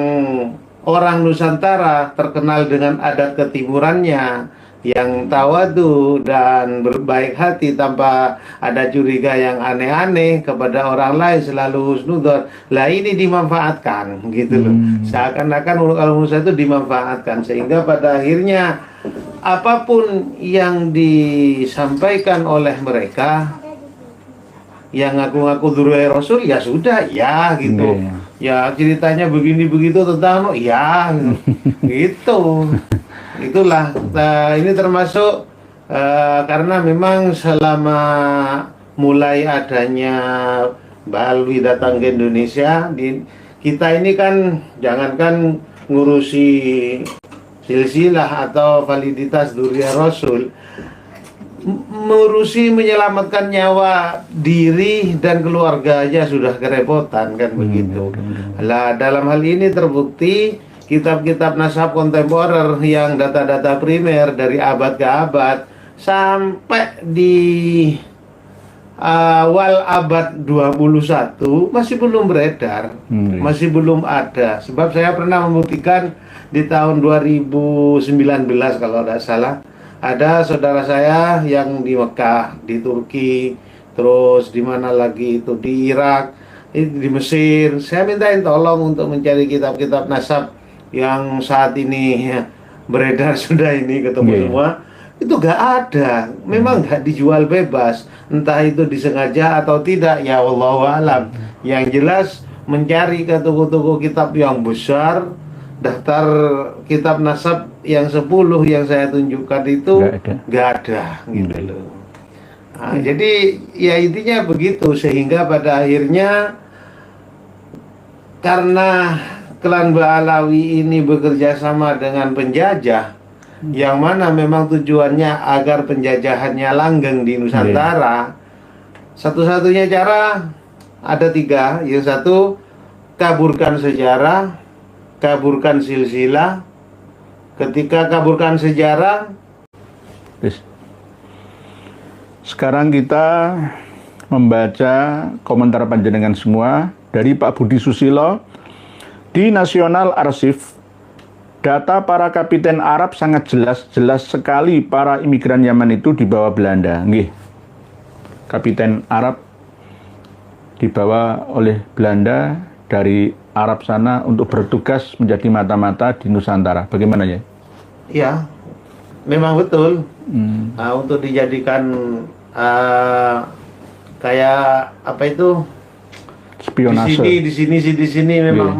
Speaker 3: orang Nusantara terkenal dengan adat ketimurannya, yang tawadu dan berbaik hati tanpa ada curiga yang aneh-aneh kepada orang lain, selalu husnudzon. Lah ini dimanfaatkan gitu loh. Seakan-akan kalau menurut saya itu dimanfaatkan, sehingga pada akhirnya apapun yang disampaikan oleh mereka yang ngaku-ngaku dzurriyyah Rasul, ya sudah, ya gitu. Ya ceritanya begini begitu tentang ya gitu. Itulah. Nah, ini termasuk karena memang selama mulai adanya Mbak Alwi datang ke Indonesia, kita ini kan jangankan ngurusi silsilah atau validitas dzurriyyah Rasul, mengurusi menyelamatkan nyawa diri dan keluarga aja sudah kerepotan kan begitu. Lah dalam hal ini terbukti kitab-kitab nasab kontemporer yang data-data primer dari abad ke abad sampai di awal abad 21 masih belum beredar, masih belum ada. Sebab saya pernah membuktikan di tahun 2019 kalau tidak salah, ada saudara saya yang di Mekah, di Turki, terus di mana lagi itu di Irak, di Mesir. Saya mintain tolong untuk mencari kitab-kitab nasab yang saat ini beredar sudah ini ketemu semua. Itu gak ada, memang gak dijual bebas, entah itu disengaja atau tidak, ya wallahualam. Yang jelas mencari ke toko-toko kitab yang besar, daftar kitab nasab yang 10 yang saya tunjukkan itu gak ada gitu loh. Nah, jadi ya intinya begitu, sehingga pada akhirnya karena klan Ba'alawi ini bekerja sama dengan penjajah, yang mana memang tujuannya agar penjajahannya langgeng di Nusantara. Satu-satunya cara ada 3. Yang satu, kaburkan sejarah, kaburkan silsilah. Ketika kaburkan sejarah,
Speaker 1: sekarang kita membaca komentar panjenengan semua dari Pak Budi Susilo di National Archive. Data para kapiten Arab sangat jelas sekali para imigran Yaman itu dibawa Belanda. Nggih. Kapiten Arab dibawa oleh Belanda dari Arab sana untuk bertugas menjadi mata-mata di Nusantara. Bagaimana ya?
Speaker 3: Ya, memang betul. Nah, untuk dijadikan kayak apa itu?
Speaker 1: Spionase.
Speaker 3: Di sini memang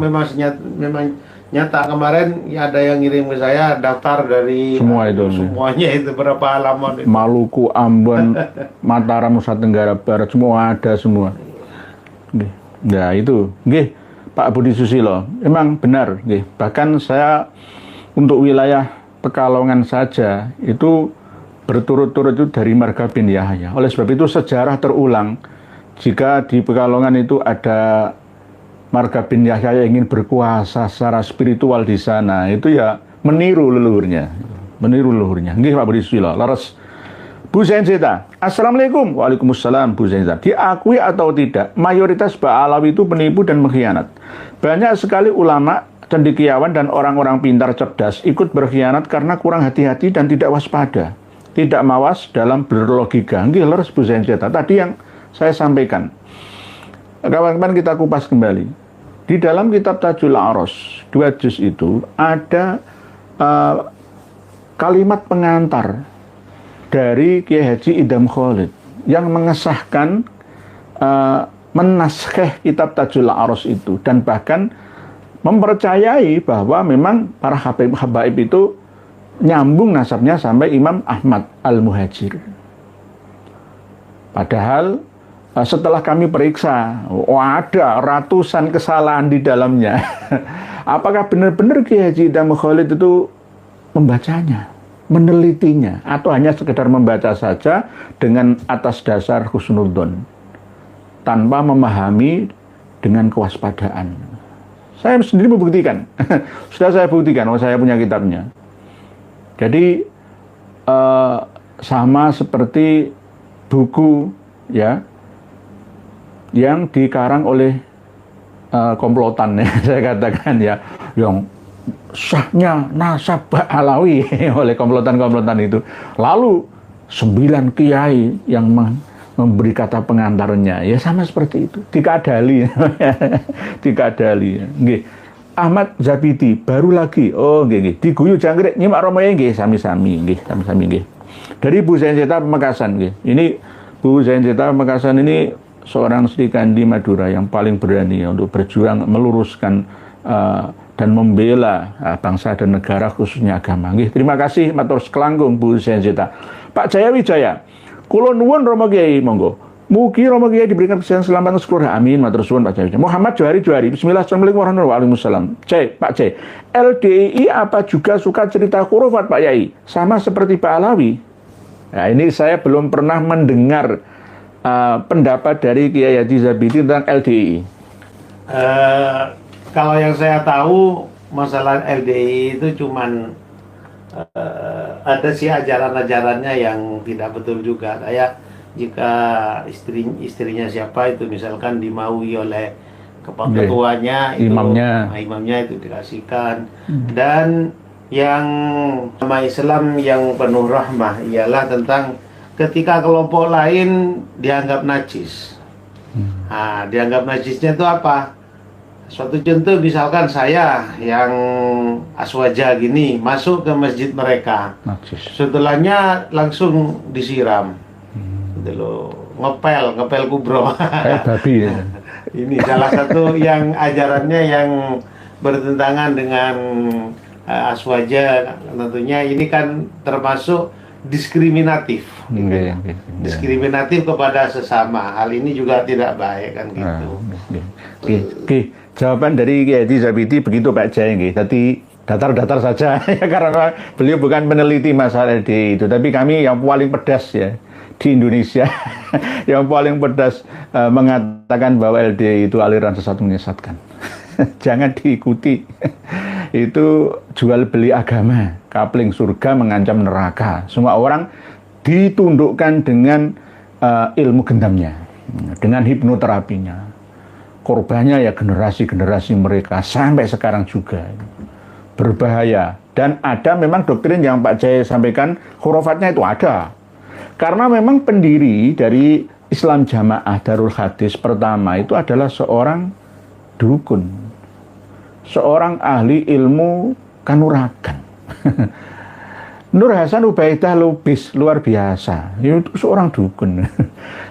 Speaker 3: nyata. Kemarin ya ada yang ngirim ke saya daftar dari semuanya itu berapa halaman itu.
Speaker 1: Maluku, Ambon, Mataram, Nusa Tenggara Barat, semua ada semua. Nah itu, Pak Budi Susilo, memang benar. Bahkan saya untuk wilayah Pekalongan saja itu berturut-turut itu dari Marga bin Yahya. Oleh sebab itu sejarah terulang. Jika di Pekalongan itu ada Marga bin Yahya yang ingin berkuasa secara spiritual di sana, itu ya meniru leluhurnya. Nggih Pak Budi Susilo. Laras Bu Zainzeta, Assalamualaikum. Waalaikumsalam Bu Zainzeta. Diakui atau tidak, mayoritas Ba'alawi itu penipu dan mengkhianat. Banyak sekali ulama, cendekiawan dan orang-orang pintar cerdas ikut berkhianat karena kurang hati-hati dan tidak waspada. Tidak mawas dalam berlogika. Nggih leres Bu Zainzeta. Tadi yang saya sampaikan. Kawan-kawan kita kupas kembali. Di dalam kitab Tajul Aros 2 juz itu ada kalimat pengantar dari Kiai Haji Idham Khalid yang mengesahkan menaskeh kitab Tajul Aros itu, dan bahkan mempercayai bahwa memang para habaib itu nyambung nasabnya sampai Imam Ahmad Al-Muhajir. Padahal setelah kami periksa, ada ratusan kesalahan di dalamnya. Apakah benar-benar Kiai Haji Idham Khalid itu membacanya, menelitinya, atau hanya sekedar membaca saja dengan atas dasar husnudzon, tanpa memahami dengan kewaspadaan? Saya sendiri membuktikan, sudah saya buktikan, saya punya kitabnya. Jadi sama seperti buku ya yang dikarang oleh komplotan ya, saya katakan ya, yang sahnya nasab Alawi oleh komplotan-komplotan itu. Lalu 9 kiai yang memberi kata pengantarnya, ya sama seperti itu, dikadali. Dikadali. Nggih. Ahmad Zabidi baru lagi, oh nggih, diguyu jangkrik nyimak romoe nggih, sami-sami nggih, sami-sami nggih. Dari Bu Zain Zeta Pamekasan nggih. Ini Bu Zain Zeta Pamekasan ini seorang Sri Kandi Madura yang paling berani untuk berjuang meluruskan dan membela bangsa dan negara, khususnya agama. Nggih, terima kasih matur sekelangkung Bu Zain Zeta. Pak Jaya Wijaya, kula nuwun Rama Kiai, monggo. Mugi Rama Kiai diberikan kesehatan selamat seluruh. Amin. Matur suwun Pak Jaya. Muhammad Johari. Bismillah. Assalamualaikum warahmatullahi wabarakatuh. Pak Jai. LDI apa juga suka cerita khurafat Pak Yai? Sama seperti Pak Alawi. Nah, ini saya belum pernah mendengar pendapat dari Kiai Haji Zabidi tentang LDI.
Speaker 3: Kalau yang saya tahu masalah LDI itu cuman ada sih ajaran-ajarannya yang tidak betul juga. Kayak jika istrinya siapa itu misalkan dimaui oleh ketuanya, itu imamnya itu dikasihkan. Dan yang nama Islam yang penuh rahmah ialah tentang ketika kelompok lain dianggap najis. Nah, dianggap najisnya itu apa? Suatu contoh, misalkan saya yang aswaja gini masuk ke masjid mereka, setelahnya langsung disiram, gitu loh, ngepel kubro.
Speaker 1: Kayak babi ya.
Speaker 3: Ini salah satu yang ajarannya yang bertentangan dengan aswaja. Tentunya ini kan termasuk diskriminatif, diskriminatif kepada sesama. Hal ini juga tidak baik kan gitu.
Speaker 1: Jawaban dari Kiai Haji Zabidi begitu Pak Jai. Tadi datar-datar saja ya, karena beliau bukan peneliti masalah LDI itu, tapi kami yang paling pedas ya di Indonesia yang paling pedas mengatakan bahwa LDI itu aliran sesat menyesatkan. Jangan diikuti. Itu jual beli agama, kapling surga mengancam neraka. Semua orang ditundukkan dengan ilmu gendamnya, dengan hipnoterapinya. Korbannya ya generasi-generasi mereka sampai sekarang juga. Berbahaya. Dan ada memang doktrin yang Pak Jai sampaikan, khurafatnya itu ada. Karena memang pendiri dari Islam Jamaah Darul Hadis pertama itu adalah seorang dukun, seorang ahli ilmu kanuragan. Nur Hasan Ubaidah Lubis, luar biasa. Itu seorang dukun.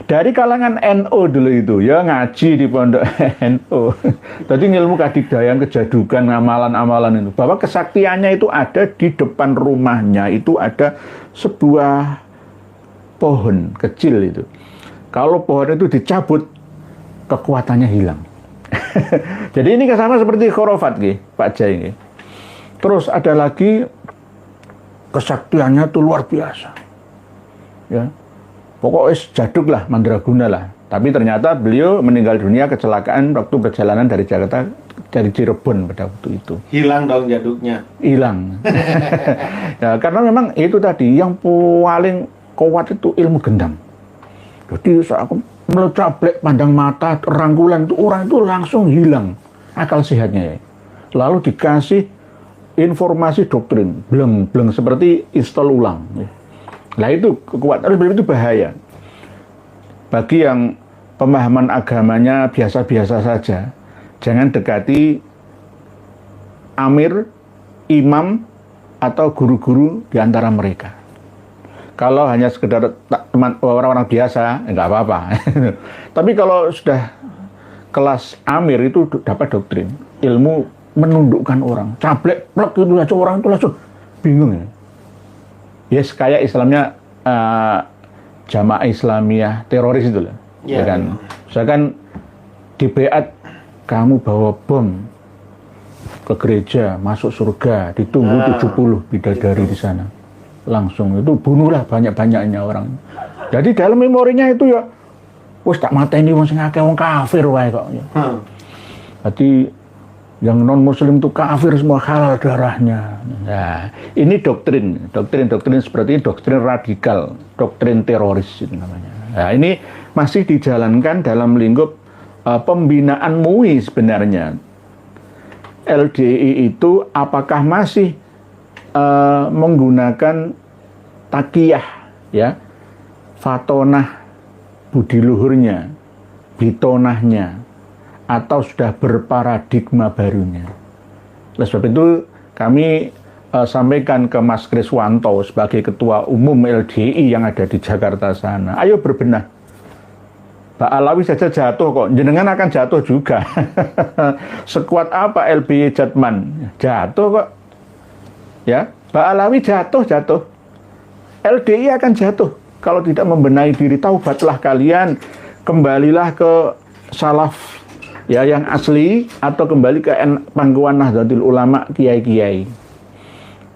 Speaker 1: Dari kalangan NU dulu itu, ya ngaji di pondok NU. Jadi ilmu kadigdayan, kejadukan, amalan-amalan itu. Bahwa kesaktiannya itu ada di depan rumahnya, itu ada sebuah pohon kecil itu. Kalau pohon itu dicabut, kekuatannya hilang. Jadi ini sama seperti khurafat Pak Jai. Terus ada lagi kesaktiannya tuh luar biasa. Ya. Pokoknya jaduk lah, mandraguna lah. Tapi ternyata beliau meninggal dunia kecelakaan waktu perjalanan dari Jakarta, dari Cirebon pada waktu itu.
Speaker 3: Hilang dong jaduknya.
Speaker 1: Hilang. Ya, karena memang itu tadi yang paling kuat itu ilmu gendam. Jadi saat aku melecablek pandang mata, rangkulan itu orang itu langsung hilang akal sehatnya ya. Lalu dikasih informasi doktrin, bleng seperti install ulang. Nah itu kekuatan, itu bahaya. Bagi yang pemahaman agamanya biasa-biasa saja, jangan dekati amir, imam, atau guru-guru di antara mereka. Kalau hanya sekedar teman orang-orang biasa, nggak apa-apa. Tapi kalau sudah kelas amir itu dapat doktrin, ilmu menundukkan orang, cablek, plek itu aja orang itu langsung bingung ya. Yes, kayak Islamnya Jamaah Islamiyah teroris itu lah. ya kan. Misalkan di beat kamu bawa bom ke gereja, masuk surga, ditunggu 70 bidadari di sana. Langsung itu bunuhlah banyak-banyaknya orang. Jadi dalam memorinya itu ya wis tak mateni wong sing akeh wong kafir wae kok. Jadi yang non muslim itu kafir semua, halal darahnya. Nah, ini doktrin seperti ini, doktrin radikal, doktrin teroris itu namanya. Nah, ini masih dijalankan dalam lingkup pembinaan MUI sebenarnya. LDI itu apakah masih menggunakan takiyah, ya, fatonah budi luhurnya, bitonahnya, atau sudah berparadigma barunya. Oleh sebab itu kami sampaikan ke Mas Kriswanto sebagai Ketua Umum LDI yang ada di Jakarta sana, ayo berbenah. Pak Alawi saja jatuh kok, jenengan akan jatuh juga. Sekuat apa LBY Jatman? Jatuh kok. Ya, Pak Alawi jatuh. LDI akan jatuh kalau tidak membenahi diri. Taubatlah kalian, kembalilah ke salaf ya yang asli, atau kembali ke pangkuan Nahdlatul Ulama, kiai-kiai.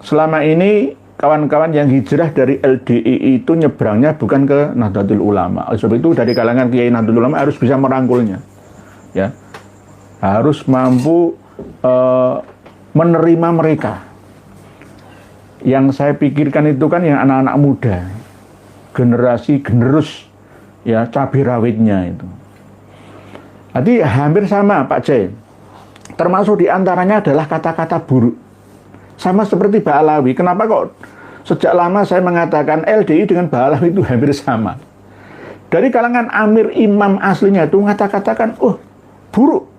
Speaker 1: Selama ini kawan-kawan yang hijrah dari LDI itu nyebrangnya bukan ke Nahdlatul Ulama. Oleh sebab itu dari kalangan kiai Nahdlatul Ulama harus bisa merangkulnya. Ya. Harus mampu menerima mereka. Yang saya pikirkan itu kan yang anak-anak muda. Generasi generus ya, cabai rawitnya itu. Jadi hampir sama Pak C. Termasuk diantaranya adalah kata-kata buruk. Sama seperti Pak Alawi. Kenapa kok sejak lama saya mengatakan LDI dengan Pak Alawi itu hampir sama. Dari kalangan amir imam aslinya itu mengatakan, oh buruk.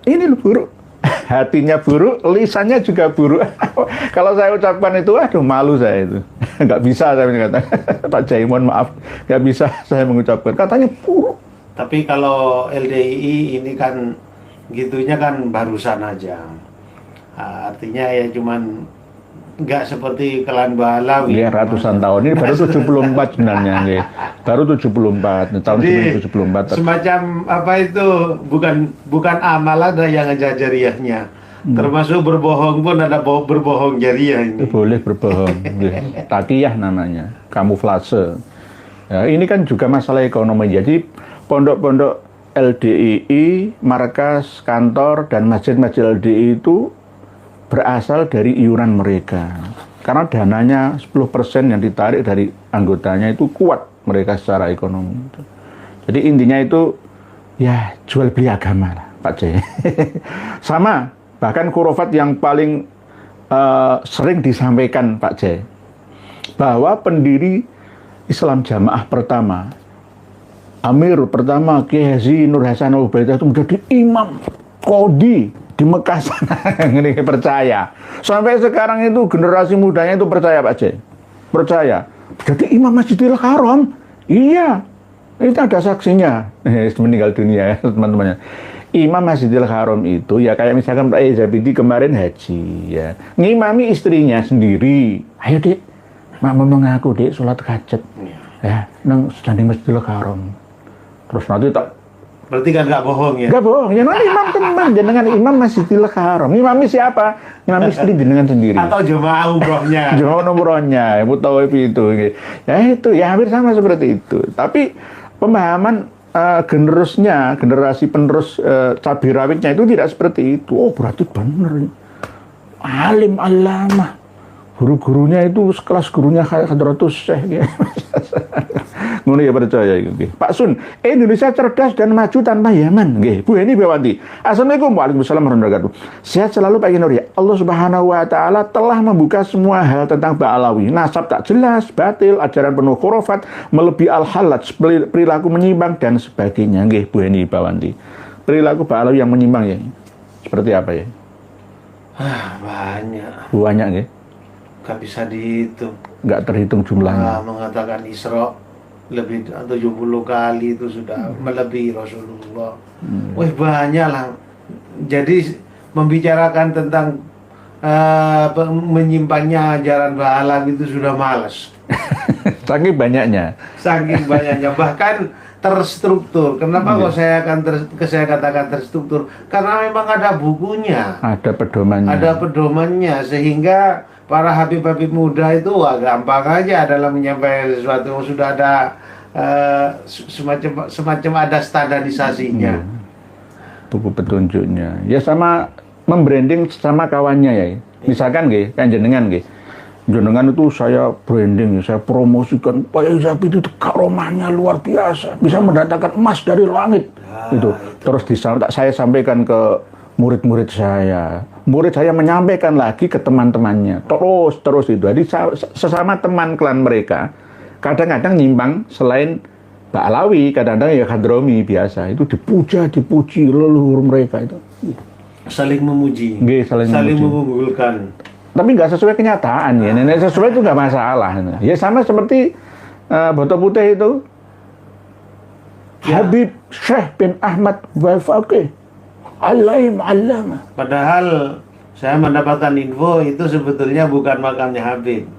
Speaker 1: Ini loh buruk. Hatinya buruk, lisannya juga buruk. Kalau saya ucapkan itu, aduh malu saya itu. Nggak bisa saya mengatakan. Pak Jai, mohon maaf. Nggak bisa saya mengucapkan. Katanya buruk.
Speaker 3: Tapi kalau LDI ini kan gitunya kan barusan aja. Artinya ya cuman nggak seperti Kelan Balawi.
Speaker 1: Iya, ratusan tahun. Ini baru 74 sebenarnya. Nih. Baru 74. Tahun 74.
Speaker 3: Semacam apa itu, bukan amal ada yang jariahnya. Termasuk berbohong pun ada berbohong jariah ini.
Speaker 1: Boleh berbohong. Takiyah namanya. Kamuflase. Ya, ini kan juga masalah ekonomi. Jadi pondok-pondok LDII, markas, kantor, dan masjid-masjid LDI itu berasal dari iuran mereka. Karena dananya 10% yang ditarik dari anggotanya itu kuat mereka secara ekonomi. Jadi intinya itu ya jual beli agama lah Pak C. Sama, bahkan khurafat yang paling sering disampaikan Pak C, bahwa pendiri Islam Jamaah pertama, Amir pertama Kiai Haji Nur Hasan Ubaidah itu menjadi imam Qodi di Mekah sana. Ini percaya. Sampai sekarang itu generasi mudanya itu percaya Pak C. Percaya. Jadi imam Masjidil Haram. Iya. Itu ada saksinya. Meninggal dunia ya teman-temannya. Imam Masjidil Haram itu ya kayak misalkan Pak Zabidi kemarin haji ya. Ngimami istrinya sendiri. Ayo Dek, mak mengaku Dek sholat hajat. Ya, nang standing Masjidil Haram. Terus nanti tak
Speaker 3: berarti kan nggak bohong ya?
Speaker 1: Nggak bohong, ya imam teman, jenengan imam Masjidil Haram. Imami siapa? Imam istri jenengan sendiri.
Speaker 3: Atau jemaah umrohnya?
Speaker 1: Jemaah umrohnya, mutawif itu. Ya itu, ya hampir sama seperti itu. Tapi pemahaman generusnya, generasi penerus cabai rawitnya itu tidak seperti itu. Oh berarti benar. Alim alama. Guru-gurunya itu sekelas gurunya Hadratus Syekh. Ngono ya percaya itu. Pak Sun, Indonesia cerdas dan maju tanpa Yaman. Nggih, Bu Heni Bewanti. Assalamualaikum warahmatullahi wabarakatuh. Sehat selalu Pak Nur ya. Allah Subhanahu wa taala telah membuka semua hal tentang Ba'alawi. Nasab tak jelas, batil, ajaran penuh khurafat, melebihi al-halat, perilaku menyimpang dan sebagainya. Nggih, Bu Heni Bewanti. Perilaku Ba'alawi yang menyimpang ya. Seperti apa ya?
Speaker 3: Banyak.
Speaker 1: Banyak nggih.
Speaker 3: Gak bisa dihitung.
Speaker 1: Nggak terhitung jumlahnya.
Speaker 3: Mengatakan Isra lebih 70 kali itu sudah melebihi Rasulullah. Wah banyak lah. Jadi membicarakan tentang menyimpangnya ajaran Ba'alawi itu sudah malas.
Speaker 1: Saking banyaknya.
Speaker 3: Saking banyaknya. Bahkan terstruktur. Kenapa kok saya katakan terstruktur? Karena memang ada bukunya,
Speaker 1: Ada pedomannya.
Speaker 3: ada pedomannya, sehingga para habib-habib muda itu gampang aja dalam menyampaikan sesuatu. Sudah ada semacam ada standarisasinya.
Speaker 1: Buku petunjuknya. Ya sama membranding sama kawannya ya. Misalkan nggih, kan jenengan nggih. Jenengan itu saya branding, saya promosikan Pak Yai Zabid itu karomahnya luar biasa, bisa mendatangkan emas dari langit. Itu. Terus saya sampaikan ke murid-murid saya. Murid saya menyampaikan lagi ke teman-temannya. Terus itu. Jadi sesama teman klan mereka kadang-kadang nyimpang selain Mbak Alawi, kadang-kadang ya Hadromi biasa. Itu dipuji leluhur mereka itu.
Speaker 3: Saling memuji,
Speaker 1: Nggih, saling memuji.
Speaker 3: mengunggulkan.
Speaker 1: Tapi nggak sesuai kenyataan ya. Nenek sesuai itu nggak masalah. Ya sama seperti Boto Putih itu.
Speaker 3: Ya.
Speaker 1: Habib Syekh bin Ahmad Wal-Faqih Alaim Allama.
Speaker 3: Padahal saya mendapatkan info itu sebetulnya bukan makamnya Habib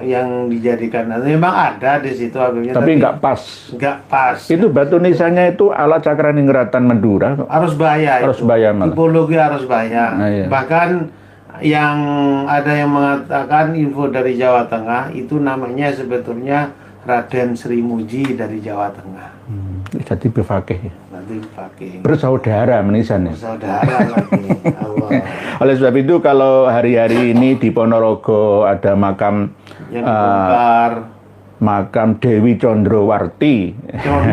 Speaker 3: yang dijadikan. Memang ada di situ Habibnya,
Speaker 1: Tapi nggak pas.
Speaker 3: nggak pas.
Speaker 1: Itu batu nisannya itu ala Cakraninggratan Madura.
Speaker 3: Harus bayar.
Speaker 1: Harus bayar malah.
Speaker 3: Tipologi harus bayar.
Speaker 1: Nah, iya.
Speaker 3: Bahkan yang ada yang mengatakan info dari Jawa Tengah itu namanya sebetulnya Raden Sri Muji dari Jawa Tengah.
Speaker 1: Jadi befakih.
Speaker 3: Nanti pakai
Speaker 1: Bersaudara menisan ya.
Speaker 3: saudara lagi. Allah.
Speaker 1: Oleh sebab itu kalau hari-hari ini di Ponorogo ada makam
Speaker 3: Yang dibongkar
Speaker 1: makam Dewi Condrowarti.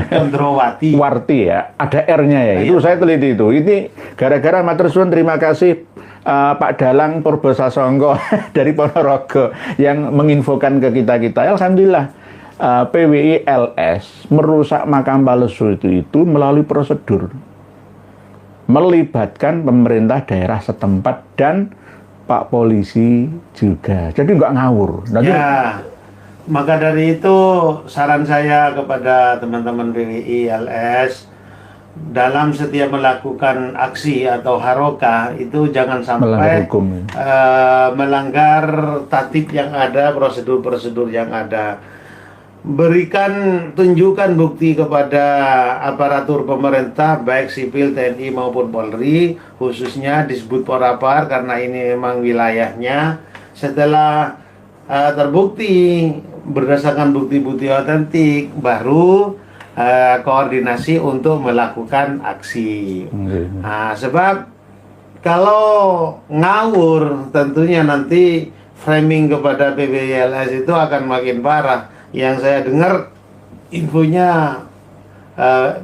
Speaker 3: Condrowati.
Speaker 1: Warti ya, ada R-nya ya. Itu saya teliti itu. Ini gara-gara matur suwun, terima kasih Pak Dalang Purbosasongko dari Ponorogo yang menginfokan ke kita. Alhamdulillah PWI LS merusak makam palsu itu melalui prosedur, melibatkan pemerintah daerah setempat dan Pak Polisi juga. Jadi nggak ngawur. Nanti,
Speaker 3: Ya, maka dari itu saran saya kepada teman-teman PWI LS dalam setiap melakukan aksi atau harokah itu jangan
Speaker 1: melanggar
Speaker 3: sampai
Speaker 1: hukum.
Speaker 3: melanggar tatib yang ada, prosedur-prosedur yang ada. Tunjukkan bukti kepada aparatur pemerintah baik sipil, TNI maupun Polri, khususnya disebut Porapar karena ini memang wilayahnya. Setelah terbukti berdasarkan bukti-bukti otentik, baru koordinasi untuk melakukan aksi. Nah, sebab kalau ngawur tentunya nanti framing kepada PBLS itu akan makin parah. Yang saya dengar infonya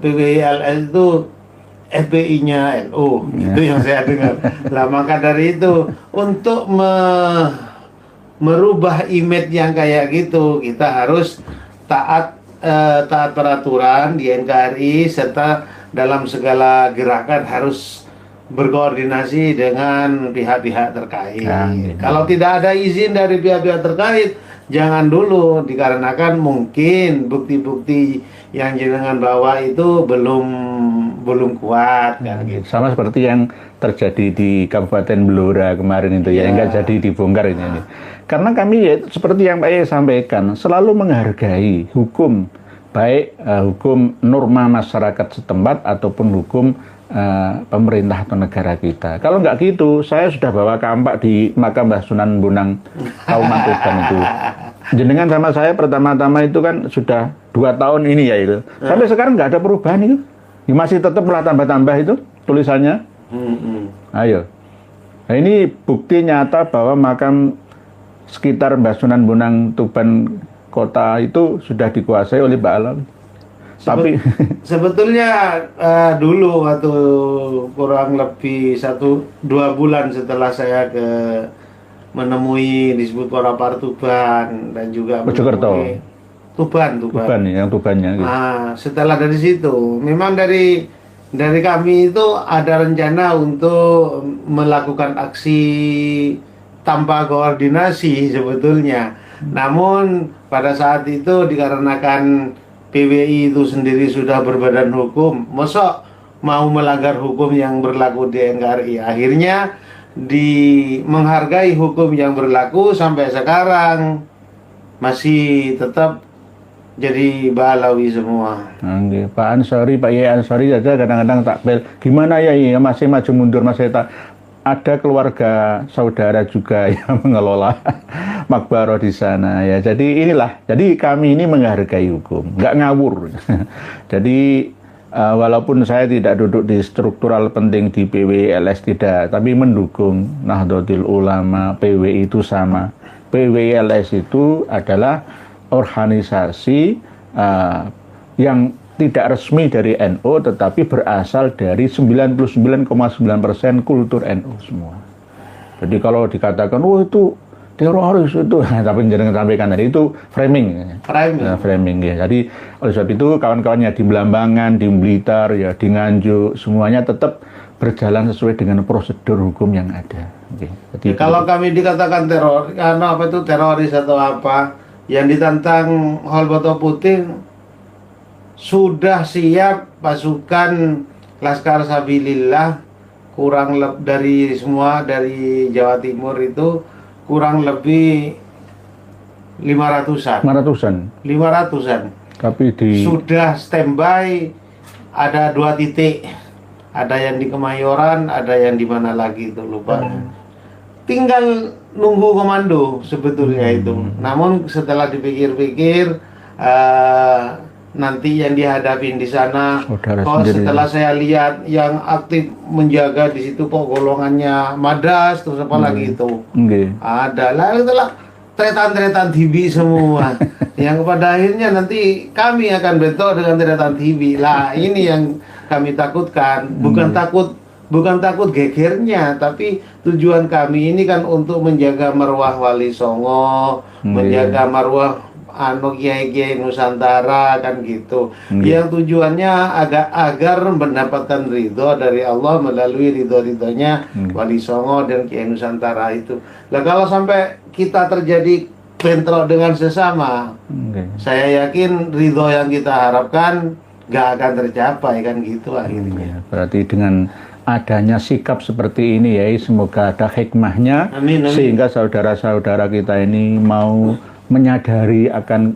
Speaker 3: PBLS itu FPI-nya NU, itu yang saya dengar. Lah maka dari itu untuk merubah image yang kayak gitu kita harus taat peraturan di NKRI serta dalam segala gerakan harus berkoordinasi dengan pihak-pihak terkait. Kalau tidak ada izin dari pihak-pihak terkait, jangan dulu, dikarenakan mungkin bukti-bukti yang jenengan bawa itu belum kuat kan gitu.
Speaker 1: Sama seperti yang terjadi di Kabupaten Blora kemarin itu ya, enggak jadi dibongkar ini. Karena kami ya seperti yang Pak Yai sampaikan, selalu menghargai hukum, baik hukum norma masyarakat setempat ataupun hukum pemerintah atau negara kita. Kalau nggak gitu, saya sudah bawa kampak di makam Mbah Sunan Bonang Kauman Tuban itu. Jenengan sama saya pertama-tama itu kan sudah 2 tahun ini ya itu. Sampai sekarang nggak ada perubahan itu. Ya, masih tetap lah tambah-tambah itu tulisannya. Ayo. Nah, ini bukti nyata bahwa makam sekitar Mbah Sunan Bonang Tuban kota itu sudah dikuasai oleh Mbak Alam. Tapi
Speaker 3: sebetulnya dulu waktu kurang lebih 1-2 bulan setelah saya menemui disebut Porapar Tuban dan juga
Speaker 1: Mojokerto.
Speaker 3: Tuban
Speaker 1: yang Tubannya. Gitu.
Speaker 3: Nah, setelah dari situ, memang dari kami itu ada rencana untuk melakukan aksi tanpa koordinasi sebetulnya. Namun pada saat itu dikarenakan PWI itu sendiri sudah berbadan hukum, masa mau melanggar hukum yang berlaku di NKRI. Akhirnya menghargai hukum yang berlaku sampai sekarang masih tetap jadi Balawi semua.
Speaker 1: Nggih, Pak Ansori, Pak Yai Ansori saja kadang-kadang takbel. Gimana ya, masih maju mundur, masih tak ada keluarga saudara juga yang mengelola makbaroh di sana ya. Jadi inilah, jadi kami ini menghargai hukum, nggak ngawur. Jadi walaupun saya tidak duduk di struktural penting di PWLS tidak, tapi mendukung Nahdlatul Ulama, PWI itu sama. PWLS itu adalah organisasi yang tidak resmi dari NU tetapi berasal dari 99,9% kultur NU semua. Jadi kalau dikatakan itu teroris itu, tapi jangan sampaikan tadi itu framing. Framing ya. Jadi oleh sebab itu kawan-kawannya di Belambangan, di Blitar, ya di Nganjuk semuanya tetap berjalan sesuai dengan prosedur hukum yang ada. Jadi
Speaker 3: kalau kami dikatakan teror, karena apa itu teroris atau apa, yang ditantang Holboto Putih sudah siap pasukan Laskar Sabilillah dari semua dari Jawa Timur itu kurang lebih 500-an. 500-an.
Speaker 1: Tapi
Speaker 3: sudah standby, ada 2 titik. Ada yang di Kemayoran, ada yang di mana lagi itu lupa. Tinggal nunggu komando sebetulnya itu. Namun setelah dipikir-pikir nanti yang dihadapin di sana, setelah saya lihat yang aktif menjaga di situ kok golongannya Madas terus apa lagi itu. Ada itulah tretan-tretan TV semua. Yang pada akhirnya nanti kami akan bentuk dengan tretan TV. Lah ini yang kami takutkan, bukan takut gegernya, tapi tujuan kami ini kan untuk menjaga marwah Wali Songo, menjaga marwah kiai-kiai Nusantara kan gitu. Yang tujuannya agar mendapatkan ridho dari Allah melalui ridho-ridhonya Wali Songo dan Kiai Nusantara itu. Nah kalau sampai kita terjadi bentrok dengan sesama, saya yakin ridho yang kita harapkan gak akan tercapai kan gitu akhirnya.
Speaker 1: Berarti dengan adanya sikap seperti ini ya, semoga ada hikmahnya.
Speaker 3: Amin.
Speaker 1: Sehingga saudara-saudara kita ini mau menyadari akan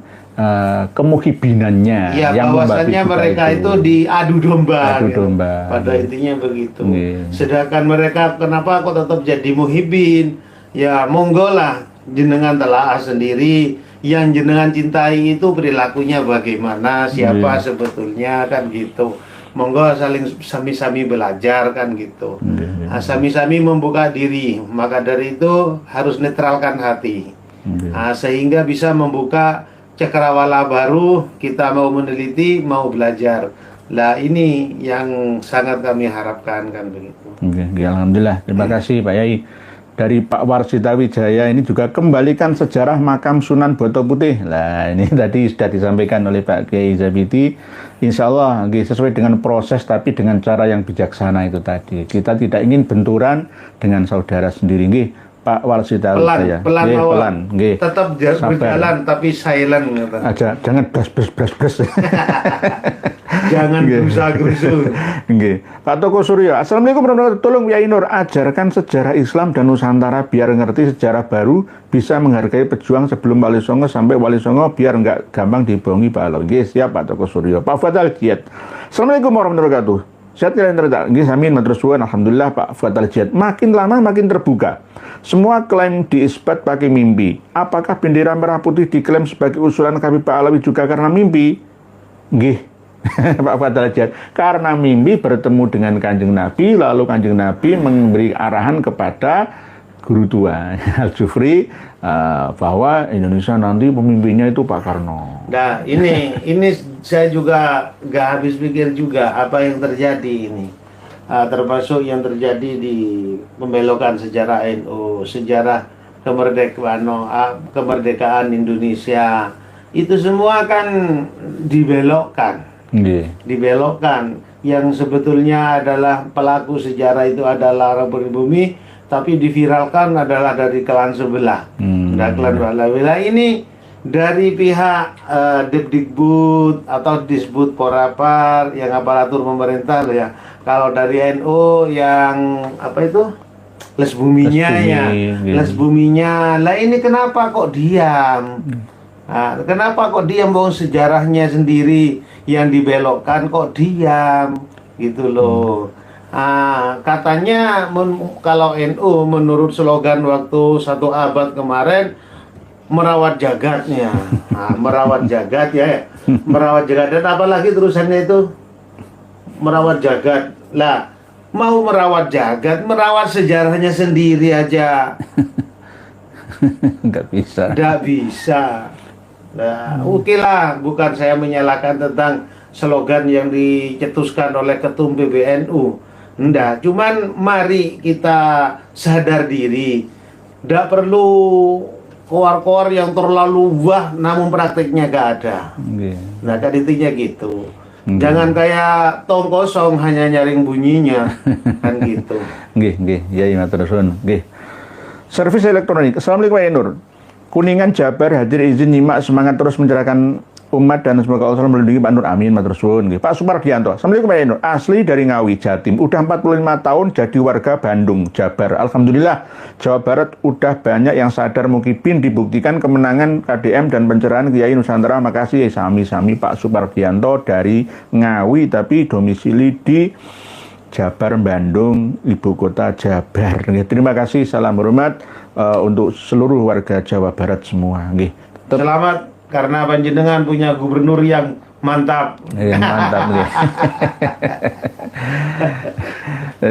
Speaker 1: kemuhibinannya
Speaker 3: ya, yang bahwasannya mereka itu diadu domba. Pada intinya begitu. Sedangkan mereka kenapa kok tetap jadi muhibin? Ya monggo lah, jenengan telaah sendiri. Yang jenengan cintai itu perilakunya bagaimana, siapa sebetulnya kan gitu. Monggo saling sami-sami belajar kan gitu. Sami-sami membuka diri, maka dari itu harus netralkan hati. Sehingga bisa membuka cakrawala baru, kita mau meneliti, mau belajar. Lah ini yang sangat kami harapkan kan begitu.
Speaker 1: Alhamdulillah, terima kasih Pak Yai. Dari Pak Warsita Wijaya ini juga kembalikan sejarah makam Sunan Boto Putih. Lah ini tadi sudah disampaikan oleh Pak Kiai Zabidi. Insya Allah sesuai dengan proses tapi dengan cara yang bijaksana itu tadi. Kita tidak ingin benturan dengan saudara sendiri. Pak Warsita Wijaya.
Speaker 3: Pelan. Tetap berjalan tapi silent.
Speaker 1: Aja, jangan bras.
Speaker 3: Jangan gerusa-gerusu.
Speaker 1: Pak Toko Suryo, Assalamualaikum warahmatullahi wabarakatuh. Tolong Yai Nur ajarkan sejarah Islam dan Nusantara biar ngerti sejarah baru, bisa menghargai pejuang sebelum Wali Songo sampai Wali Songo biar nggak gampang dibohongi Pak Allah. Siap Pak Toko Suryo. Pak Fatal Jihad. Assalamualaikum warahmatullahi wabarakatuh. Sehat kalian terdekat. Amin matur suwun. Alhamdulillah Pak Fatal Jihad. Makin lama makin terbuka. Semua klaim diisbat pakai mimpi. Apakah bendera merah putih diklaim sebagai usulan Habib Pak Alawi juga karena mimpi? Pak Fatal Jihad, karena mimpi bertemu dengan Kanjeng Nabi, lalu Kanjeng Nabi memberi arahan kepada guru tua Al-Jufri bahwa Indonesia nanti pemimpinnya itu Pak Karno.
Speaker 3: Nah ini saya juga gak habis pikir juga apa yang terjadi ini, termasuk yang terjadi di pembelokan sejarah NU, sejarah kemerdekaan Indonesia, itu semua kan dibelokkan. Dibelokkan. Yang sebetulnya adalah pelaku sejarah itu adalah orang pribumi, tapi diviralkan adalah dari klan sebelah. Klan Balawilah ini dari pihak Dikbud atau Disbud Porapar yang aparatur pemerintah ya. Kalau dari NU yang apa itu? Les buminya. Lah ini kenapa kok diam? Kenapa kok diam, bang? Sejarahnya sendiri yang dibelokkan kok diam, gitu loh. Katanya kalau NU menurut slogan waktu 1 abad kemarin, merawat jagatnya. Merawat jagat ya, merawat jagat, dan apalagi terusannya itu merawat jagat lah. Mau merawat jagat, merawat sejarahnya sendiri aja
Speaker 1: nggak bisa.
Speaker 3: nggak bisa. Nah, oke lah, bukan saya menyalahkan tentang slogan yang dicetuskan oleh Ketum PBNU. Enggak, cuman mari kita sadar diri. Nggak perlu koar-koar yang terlalu wah, namun prakteknya nggak ada. Nah, kan intinya gitu. Jangan kayak tong kosong hanya nyaring bunyinya, kan gitu.
Speaker 1: Nggih, ya matur nuwun. Nggih. Servis elektronik. Assalamualaikum Pak Nur. Kuningan Jabar hadir izin nyimak, semangat terus mencerahkan umat dan semoga Allah melindungi Pak Nur, amin matur suwun. Pak Supardianto. Assalamualaikum Pak Nur. Asli dari Ngawi, Jatim. Udah 45 tahun jadi warga Bandung, Jabar. Alhamdulillah Jawa Barat udah banyak yang sadar mukibin, dibuktikan kemenangan KDM dan pencerahan Kiai Nusantara. Makasih sami-sami Pak Supardianto dari Ngawi tapi domisili di Jabar, Bandung, ibu kota Jabar. Terima kasih, salam hormat untuk seluruh warga Jawa Barat semua.
Speaker 3: Selamat karena panjenengan punya gubernur yang mantap.
Speaker 1: Mantap.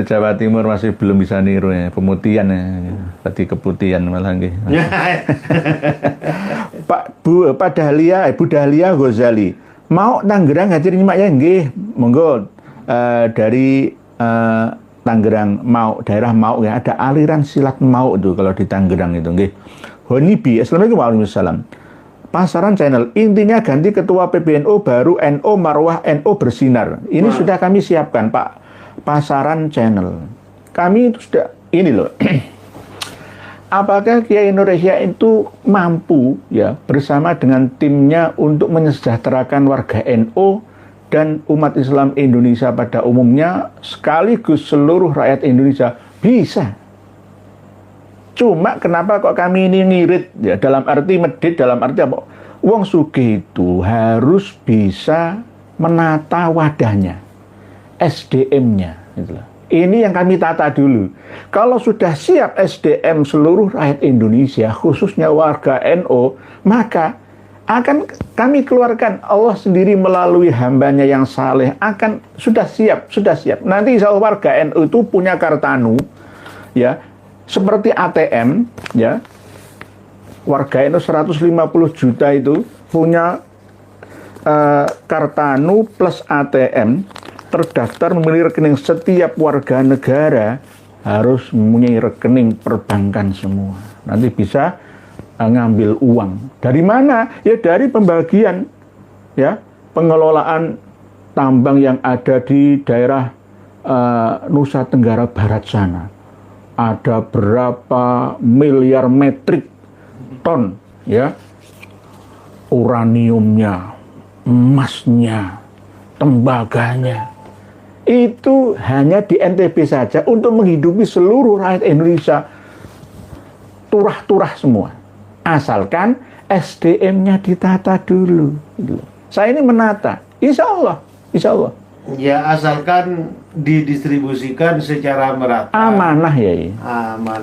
Speaker 1: Jawa Timur masih belum bisa niru ya, pemutihan ya. Tadi keputihan malah nggih. Pak Dahlia, Bu Dahlia Ghazali. Mau Tangerang hadir nyimak ya nggih. Monggo dari Tangerang mau, daerah mau ya, ada aliran silat mau itu kalau di Tangerang itu nggih. Honibi, Assalamualaikum warahmatullahi wabarakatuh. Pasaran channel, intinya ganti ketua PBNU baru NO marwah NO bersinar. Ini sudah kami siapkan Pak. Pasaran channel. Kami itu sudah ini loh. Apakah Kiai Nur Yahya itu mampu ya bersama dengan timnya untuk mensejahterakan warga NO dan umat Islam Indonesia pada umumnya sekaligus seluruh rakyat Indonesia? Bisa. Cuma kenapa kok kami ini ngirit ya, dalam arti medit, dalam arti apa? Wong sugih itu harus bisa menata wadahnya, SDM-nya gitu. Ini yang kami tata dulu. Kalau sudah siap SDM seluruh rakyat Indonesia, khususnya warga NO, maka akan kami keluarkan, Allah sendiri melalui hambanya yang saleh akan sudah siap. Nanti insya Allah warga NU itu punya kartanu, ya, seperti ATM, ya. Warga NU 150 juta itu punya kartanu plus ATM, terdaftar memiliki rekening. Setiap warga negara harus mempunyai rekening perbankan semua. Nanti bisa ngambil uang. Dari mana? Ya dari pembagian, ya, pengelolaan tambang yang ada di daerah Nusa Tenggara Barat sana. Ada berapa miliar metrik ton, ya, uraniumnya, emasnya, tembaganya. Itu hanya di NTB saja untuk menghidupi seluruh rakyat Indonesia, turah-turah semua. Asalkan SDM-nya ditata dulu. Saya ini menata, insya Allah.
Speaker 3: Ya, asalkan didistribusikan secara merata.
Speaker 1: Amanah ya.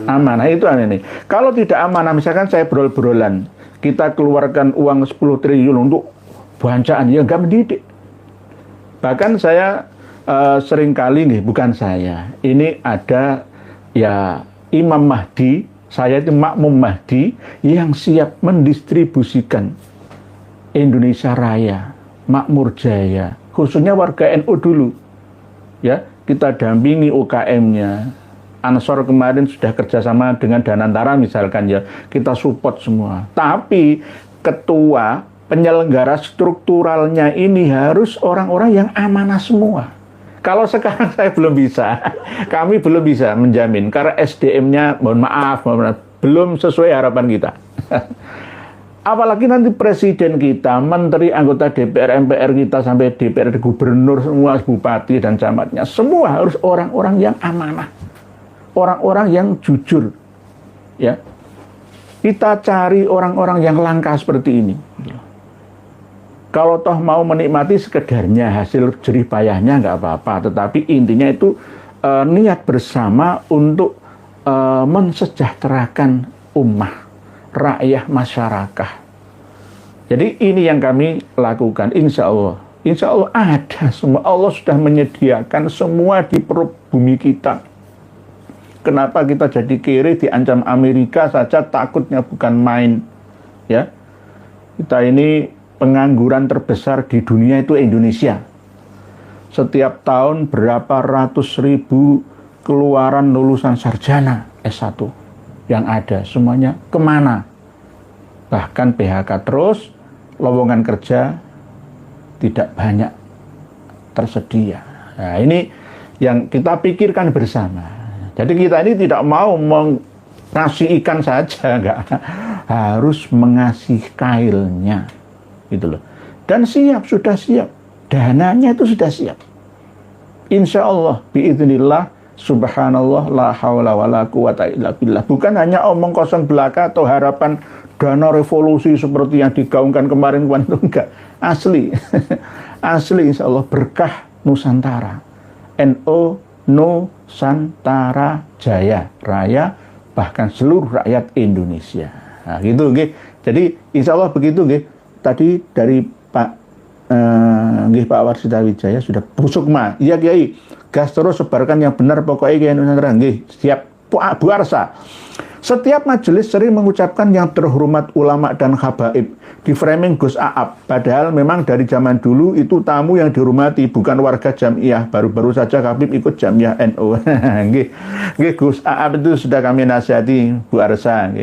Speaker 1: Amanah itu ini. Kalau tidak amanah, misalkan saya brol-brolan, kita keluarkan uang 10 triliun untuk bancaan, ya nggak mendidik. Bahkan saya seringkali nih, bukan saya, ini ada ya Imam Mahdi, saya itu makmum Mahdi yang siap mendistribusikan Indonesia Raya, Makmur Jaya, khususnya warga NU dulu, ya, kita dampingi UKM-nya. Ansor kemarin sudah kerjasama dengan Danantara misalkan, ya, kita support semua. Tapi ketua penyelenggara strukturalnya ini harus orang-orang yang amanah semua. Kalau sekarang saya belum bisa, kami belum bisa menjamin karena SDM-nya mohon maaf, belum sesuai harapan kita. Apalagi nanti presiden kita, menteri, anggota DPR, MPR kita, sampai DPR, gubernur, semua bupati dan camatnya, semua harus orang-orang yang amanah, orang-orang yang jujur, ya. Kita cari orang-orang yang langka seperti ini. Kalau toh mau menikmati sekedarnya, hasil jerih payahnya nggak apa-apa. Tetapi intinya itu niat bersama untuk mensejahterakan ummah, rakyat, masyarakat. Jadi ini yang kami lakukan, insya Allah. Insya Allah ada semua. Allah sudah menyediakan semua di perut bumi kita. Kenapa kita jadi kiri, diancam Amerika saja takutnya bukan main. Ya, kita ini pengangguran terbesar di dunia itu Indonesia. Setiap tahun berapa ratus ribu keluaran lulusan sarjana S1 yang ada. Semuanya kemana? Bahkan PHK terus, lowongan kerja tidak banyak tersedia. Nah, ini yang kita pikirkan bersama. Jadi kita ini tidak mau mengasih ikan saja, enggak. Harus mengasih kailnya. Gitu loh. Dan siap, sudah siap. Dananya itu sudah siap. Insya Allah, biiznillah, subhanallah, la hawla wa la quwata illa billah. Bukan hanya omong kosong belaka atau harapan dana revolusi seperti yang digaungkan kemarin itu enggak. Asli. Asli insya Allah berkah Nusantara. NO Nusantara Jaya Raya, bahkan seluruh rakyat Indonesia. Nah, gitu nggih. Jadi insya Allah begitu nggih. Tadi dari Pak Pak Warsita Wijaya sudah pusukma. Iya Kiai, gas terus sebarkan yang benar pokoknya Kiai Nusantara nggih. Siap Bu Arsa. Setiap majelis sering mengucapkan yang terhormat ulama dan habaib, di framing Gus Aap. Padahal memang dari zaman dulu itu tamu yang dihormati, bukan warga Jamiah. Baru-baru saja Habib ikut Jamiah NU. Nggih, Gus Aap itu sudah kami nasihati Bu Arsa,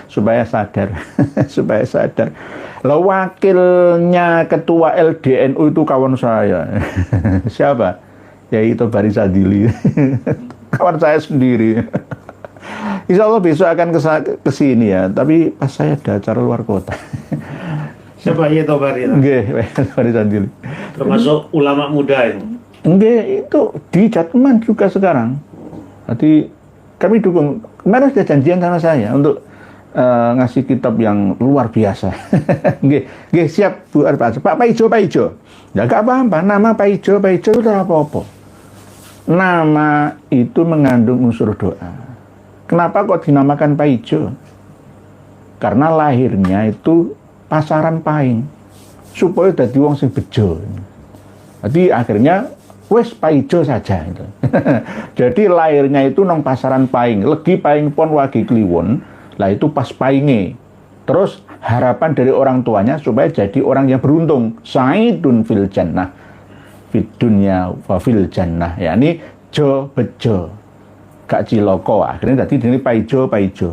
Speaker 1: supaya sadar, supaya sadar. Lah wakilnya ketua LDNU itu kawan saya. Siapa? Yaitu Bari Sadili. Kawan saya sendiri. Insya Allah besok akan ke sini ya, tapi pas saya ada acara luar kota.
Speaker 3: Siapa ya Tobari?
Speaker 1: Nggih, Tobari Sandili.
Speaker 3: Termasuk ulama muda ini.
Speaker 1: Nggih, itu di Jatman juga sekarang. Jadi kami dukung. Kemarin sudah janjian sama saya untuk ngasih kitab yang luar biasa. Nggih, siap Bu Arpa. Pak Ijo. Ya enggak apa-apa, nama Pak Ijo itu tidak apa-apa. Nama itu mengandung unsur doa. Kenapa kok dinamakan Pak Ijo? Karena lahirnya itu pasaran Paing, supaya dadi wong sing bejo. Jadi akhirnya wes Pak Ijo saja itu. Jadi lahirnya itu nang pasaran Paing, legi Paing pon wagi kliwon, lah itu pas Painge. Terus harapan dari orang tuanya supaya jadi orang yang beruntung, saidun fil jannah, fid dunya wa fil jannah, yakni jo bejo. Gak ciloko, akhirnya tadi ini Pak Ijo.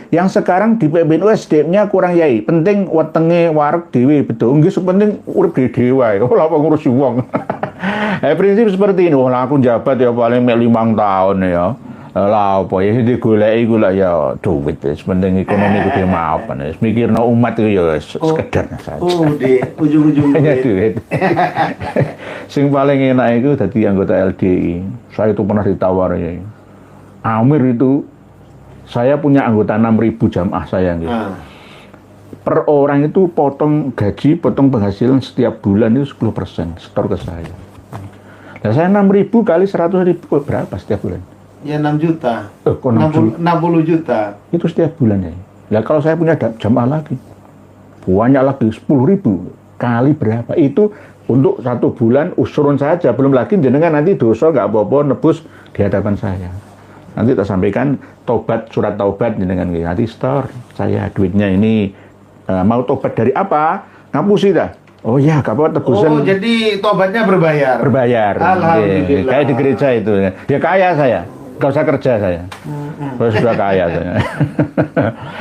Speaker 1: Yang sekarang di PBNU SDM-nya kurang yai, penting wetenge wareg dhewe betul. Nggih sepenting urip dhewe wae. Ora apa ngurusi wong. Prinsip seperti ini. Lah aku jabat ya paling 5 tahun ya. Lah apa ya digoleki iku lah ya duit wis penting ekonomi kudu mapan wis mikirno umat itu ya sekedar saja.
Speaker 3: Oh, di ujung-ujungnya
Speaker 1: duit. Sing paling enak itu dadi anggota LDI. Saya itu pernah ditawar ya. Amir itu saya punya anggota 6.000 jamaah saya gitu. Per orang itu potong gaji, potong penghasilan setiap bulan itu 10% setor ke saya. Nah, saya 6.000 kali 100.000 berapa setiap bulan?
Speaker 3: Ya 6 juta.
Speaker 1: 60
Speaker 3: juta.
Speaker 1: Itu setiap bulan ya. Nah, kalau saya punya jamaah lagi, banyak lagi 10.000 kali berapa? Itu untuk 1 bulan usurun saja. Belum lagi jenengan nanti dosa nggak apa-apa nebus di hadapan saya. Nanti tak sampaikan tobat, surat taubat jenengan nanti store saya duitnya ini mau tobat dari apa? Ngapusi dah. Oh ya, gak apa tebusan.
Speaker 3: Oh, jadi tobatnya berbayar.
Speaker 1: Berbayar.
Speaker 3: Alhamdulillah.
Speaker 1: Kayak di gereja itu. Ya kaya saya. Gak usah kerja saya. Sudah kaya saya.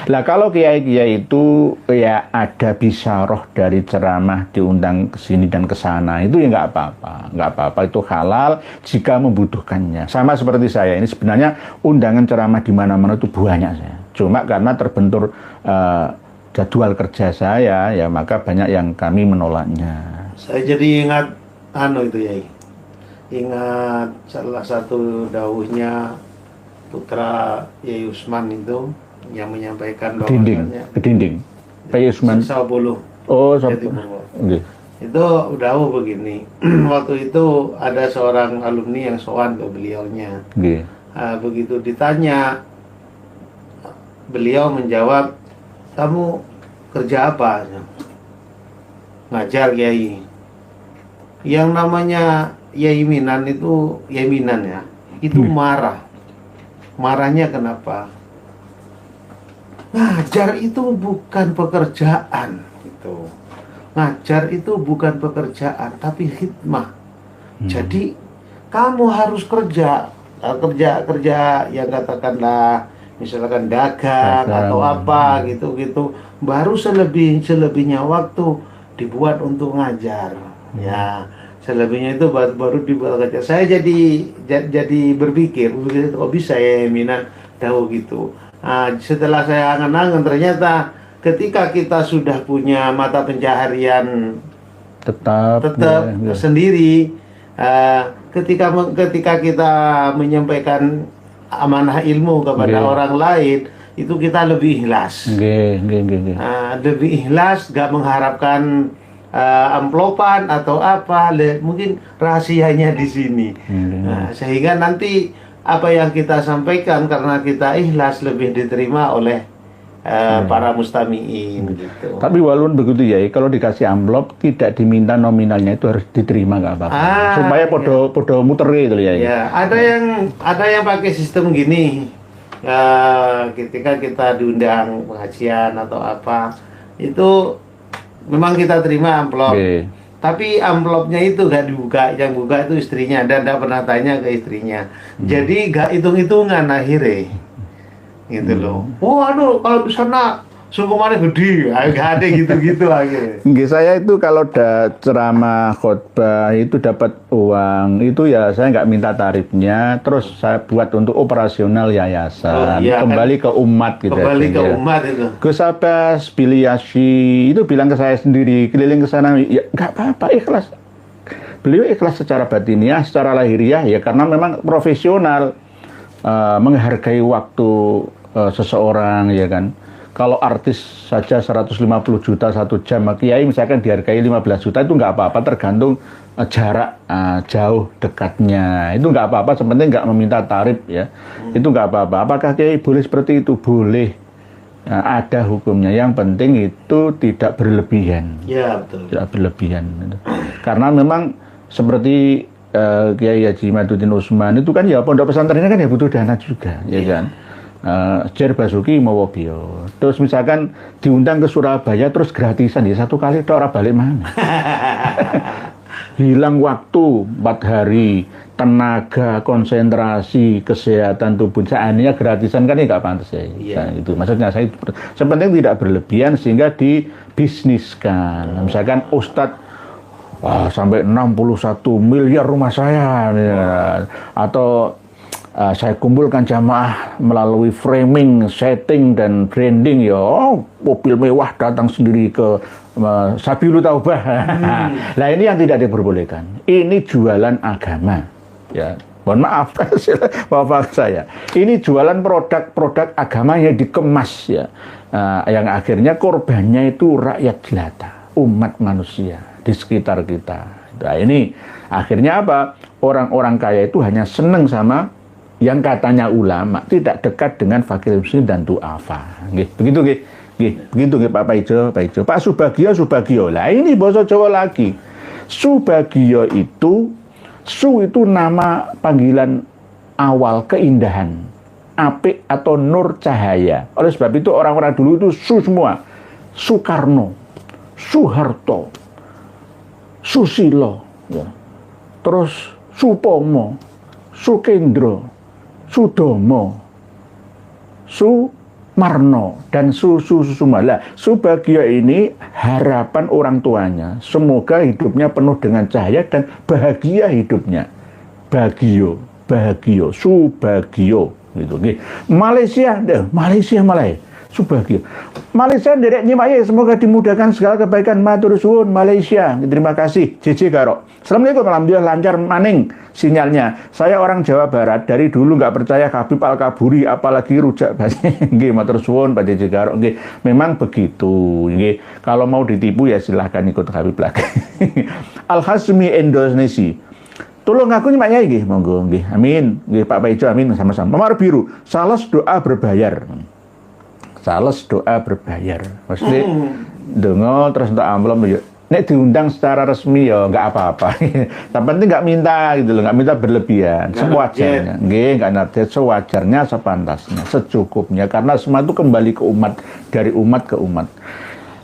Speaker 1: Lah kalau kiai-kiai itu ya ada bisyarah dari ceramah diundang ke sini dan ke sana, itu ya nggak apa-apa. Nggak apa-apa, itu halal jika membutuhkannya. Sama seperti saya ini sebenarnya undangan ceramah di mana-mana itu banyak saya. Cuma karena terbentur jadwal kerja saya ya maka banyak yang kami menolaknya.
Speaker 3: Saya jadi ingat itu ya. Ingat salah satu dawuhnya putra Yai Usman itu yang menyampaikan
Speaker 1: Dinding,
Speaker 3: bahwasannya
Speaker 1: ke dinding. Pak Yusman.
Speaker 3: Sao Bulu.
Speaker 1: Oh,
Speaker 3: Jati
Speaker 1: satu.
Speaker 3: Purwo.
Speaker 1: Nggih.
Speaker 3: Itu dawuh begini. Waktu itu ada seorang alumni yang sowan ke beliaunya.
Speaker 1: Nggih.
Speaker 3: Begitu ditanya, beliau menjawab, kamu kerja apa? Ngajar, Kiai. Yang namanya Yai Minan itu, Yai Minan ya, itu marah. Marahnya kenapa? Ngajar itu bukan pekerjaan, gitu. Ngajar itu bukan pekerjaan, tapi khidmah. Jadi kamu harus kerja yang katakanlah misalkan dagang atau apa gitu, baru selebihnya waktu dibuat untuk ngajar. Ya, selebihnya itu baru dibuat ngajar. Saya jadi berpikir, oh bisa ya Minan tahu gitu. Setelah saya angan-angan, ternyata ketika kita sudah punya mata pencaharian
Speaker 1: Tetap ya.
Speaker 3: sendiri, ketika kita menyampaikan amanah ilmu kepada orang lain, itu kita lebih ikhlas.
Speaker 1: Nggih.
Speaker 3: Lebih ikhlas, gak mengharapkan amplopan atau apa, mungkin rahasianya di sini. Sehingga nanti apa yang kita sampaikan karena kita ikhlas lebih diterima oleh para mustamiin gitu.
Speaker 1: Tapi walaupun begitu ya, kalau dikasih amplop tidak diminta nominalnya itu harus diterima nggak apa-apa. Supaya podo muter gitu ya.
Speaker 3: Ya, ada yang pakai sistem gini. Ketika kita diundang pengajian atau apa, itu memang kita terima amplop. Tapi amplopnya itu gak dibuka, yang buka itu istrinya dan tidak pernah tanya ke istrinya. Jadi gak hitung-hitungan akhirnya, gitu loh. Waduh, kalau di sana sumbangannya gede, gak ada gitu-gitu akhirnya.
Speaker 1: Nggih, saya itu kalau ada ceramah khotbah itu dapat uang itu ya saya nggak minta tarifnya, terus saya buat untuk operasional yayasan, kembali ke umat gitu.
Speaker 3: Kembali ke umat itu.
Speaker 1: Gus Abbas, Biliasi itu bilang ke saya sendiri, keliling ke sana, ya nggak apa-apa, ikhlas. Beliau ikhlas secara batiniah, secara lahiriah ya karena memang profesional, menghargai waktu seseorang ya kan. Kalau artis saja 150 juta 1 jam, kiai misalkan dihargai 15 juta itu nggak apa-apa, tergantung jarak jauh dekatnya. Itu nggak apa-apa, sepenting nggak meminta tarif ya. Itu nggak apa-apa. Apakah kiai boleh seperti itu? Boleh. Ada hukumnya. Yang penting itu tidak berlebihan.
Speaker 3: Ya betul.
Speaker 1: Tidak berlebihan. Karena memang seperti Kiai Haji Maduddin Usman itu kan ya pondok pesantrennya kan ya butuh dana juga, ya kan. Jer Basuki Mawobio. Terus misalkan diundang ke Surabaya terus gratisan ya satu kali tok ora balik mana. Hilang waktu 4 hari, tenaga, konsentrasi, kesehatan tubuh. Seandainya gratisan kan ya nggak pantas ya. Itu maksudnya saya sepenting tidak berlebihan sehingga dibisniskan. Misalkan Ustadz sampai 61 miliar rumah saya atau saya kumpulkan jamaah melalui framing, setting, dan branding ya. Mobil mewah datang sendiri ke Sabilul Taubah. Nah ini yang tidak diperbolehkan. Ini jualan agama. Ya, mohon maaf, bapak saya. Ini jualan produk agama yang dikemas ya. Yang akhirnya korbannya itu rakyat jelata, umat manusia di sekitar kita. Nah ini akhirnya apa? Orang-orang kaya itu hanya seneng sama yang katanya ulama, tidak dekat dengan fakir miskin dan du'afa. Begitu Pak Paijo. Pak Subagio. Lah ini bahasa Jawa lagi. Subagio itu, su itu nama panggilan awal keindahan, apik atau nur cahaya. Oleh sebab itu orang-orang dulu itu su semua. Soekarno, Soeharto, Susilo, ya. Terus Supomo, Sukendro, Sudomo, Sumarno, dan Susumala. Subagio ini harapan orang tuanya. Semoga hidupnya penuh dengan cahaya dan bahagia hidupnya. Subagio. Gitu. Malaysia. Subagio. Malaysia nderek nyimak, semoga dimudahkan segala kebaikan. Matur suwun Malaysia. Terima kasih. JJ Garok. Assalamualaikum, alhamdulillah lancar maning sinyalnya. Saya orang Jawa Barat, dari dulu nggak percaya Habib Al-Kaburi, apalagi rujak basi. Nggih, matur suwun Pak JJ Garok. Nggih, memang begitu. Nggih, kalau mau ditipu ya silahkan ikut Habib lagi. Al-Hasmi Indonesia. Tolong aku nyimak ya nggih, monggo nggih. Amin. Nggih Pak Paijo, amin sama-sama. Nomor biru, salas doa berbayar. Sales doa berbayar. Maksudnya dengo terus untuk amplop ya. Nek diundang secara resmi ya nggak apa-apa. Tapi penting nggak minta gitu loh, nggak minta berlebihan. Sewajarnya, nggih nggak narjet, sewajarnya, sepantasnya, secukupnya. Karena semua itu kembali ke umat, dari umat ke umat.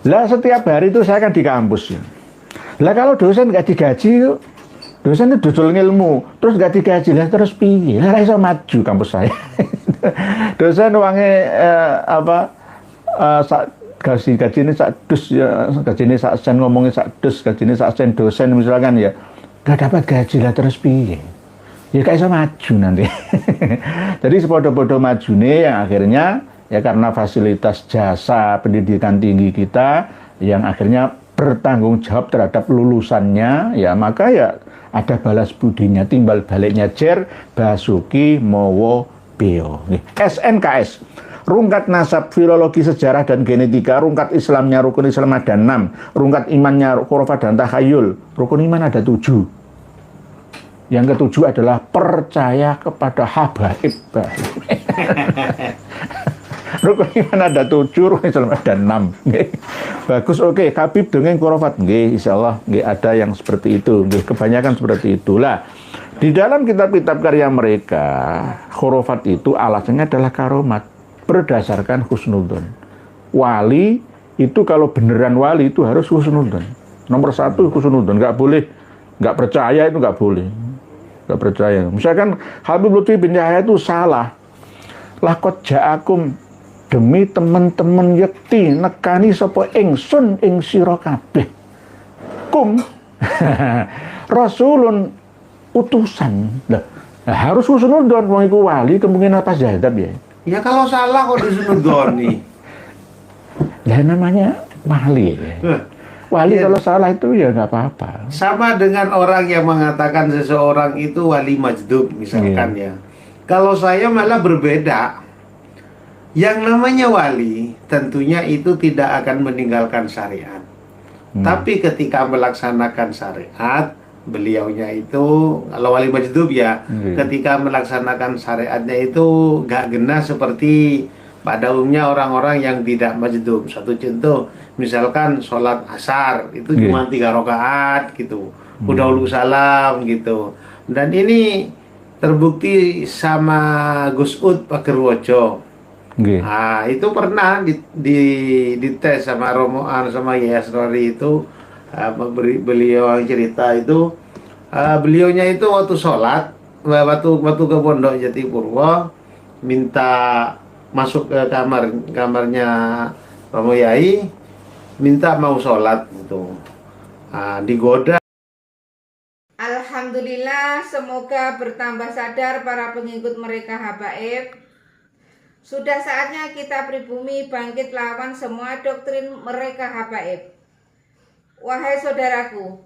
Speaker 1: Lah setiap hari itu saya kan di kampus ya. Lah kalau dosen nggak digaji, dosen itu dodol ilmu, terus nggak digaji lah terus piye? Lah iso maju kampus saya. Dosen uangnya gaji ini sak dus ya, gaji ini sak sen, ngomongin sak dus, gaji ini sak sen dosen misalkan ya, nggak dapat gaji lah terus piye? Ya kayak iso maju nanti. Jadi sepodo-podo maju nih yang akhirnya ya karena fasilitas jasa pendidikan tinggi kita yang akhirnya bertanggung jawab terhadap lulusannya, ya maka ya ada balas budinya, timbal baliknya Jer Basuki Mowo Beo. SNKS, rungkat nasab, filologi, sejarah dan genetika. Rungkat Islamnya, rukun Islam ada 6. Rungkat imannya, khurafat dan takhayul. Rukun iman ada 7. Yang ke-7 adalah percaya kepada habaib. Rukun iman ada 7, rukun Islam ada 6. Bagus, oke. Habib dengan khurafat, insyaallah ada yang seperti itu. Kebanyakan seperti itulah. Di dalam kitab-kitab karya mereka, khurafat itu alasannya adalah karomat, berdasarkan husnudzon. Wali itu kalau beneran wali itu harus husnudzon. Nomor 1 husnudzon, nggak boleh, nggak percaya itu nggak boleh, nggak percaya. Misalkan Habib Lutfi bin Yahya itu salah, lakot ja'akum, demi teman-teman yakti nekani sapa ingsun ing sira kabeh. Kum Rasulun, utusan. Lah, harus husnudzon, wong iku wali kemungkinan pas jadab ya.
Speaker 3: Ya kalau salah kok disunudzon nih.
Speaker 1: Lah namanya wali. Wali ya, kalau salah itu ya nggak apa-apa.
Speaker 3: Sama dengan orang yang mengatakan seseorang itu wali majdub misalkan ya. Kalau saya malah berbeda. Yang namanya wali tentunya itu tidak akan meninggalkan syariat. Tapi ketika melaksanakan syariat, beliaunya itu kalau wali majdub ya, ketika melaksanakan syariatnya itu gak genah seperti pada umumnya orang-orang yang tidak majdub. Satu contoh, misalkan sholat asar itu cuma 3 rakaat gitu, udahulu salam gitu. Dan ini terbukti sama Gus Ud Pakirwojo. Nah, itu pernah di tes sama Romoan sama Yayas Rory itu. Beliau yang cerita itu beliaunya itu waktu sholat waktu ke Pondok Jatipurwo minta masuk ke kamarnya Romo Yai, minta mau sholat gitu, digoda.
Speaker 2: Alhamdulillah, semoga bertambah sadar para pengikut mereka habaib. Sudah saatnya kita pribumi bangkit lawan semua doktrin mereka habaib. Wahai saudaraku,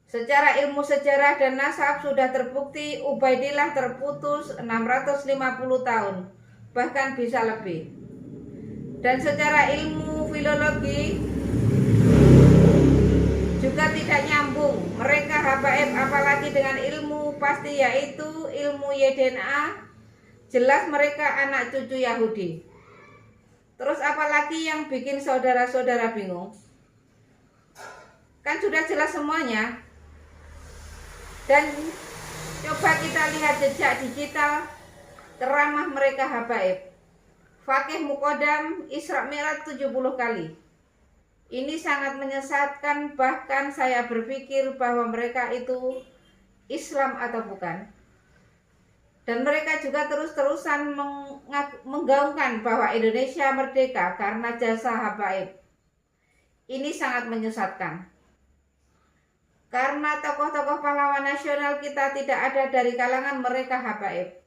Speaker 2: secara ilmu sejarah dan nasab sudah terbukti Ubaidillah terputus 650 tahun, bahkan bisa lebih. Dan secara ilmu filologi juga tidak nyambung. Mereka habaib apalagi dengan ilmu pasti yaitu ilmu YDNA, jelas mereka anak cucu Yahudi. Terus apalagi yang bikin saudara-saudara bingung? Kan sudah jelas semuanya. Dan coba kita lihat jejak digital teramah mereka habaib. Fakih Mukodam Isra Mi'raj 70 kali. Ini sangat menyesatkan, bahkan saya berpikir bahwa mereka itu Islam atau bukan. Dan mereka juga terus-terusan menggaungkan bahwa Indonesia merdeka karena jasa habaib. Ini sangat menyesatkan. Karena tokoh-tokoh pahlawan nasional kita tidak ada dari kalangan mereka habaib.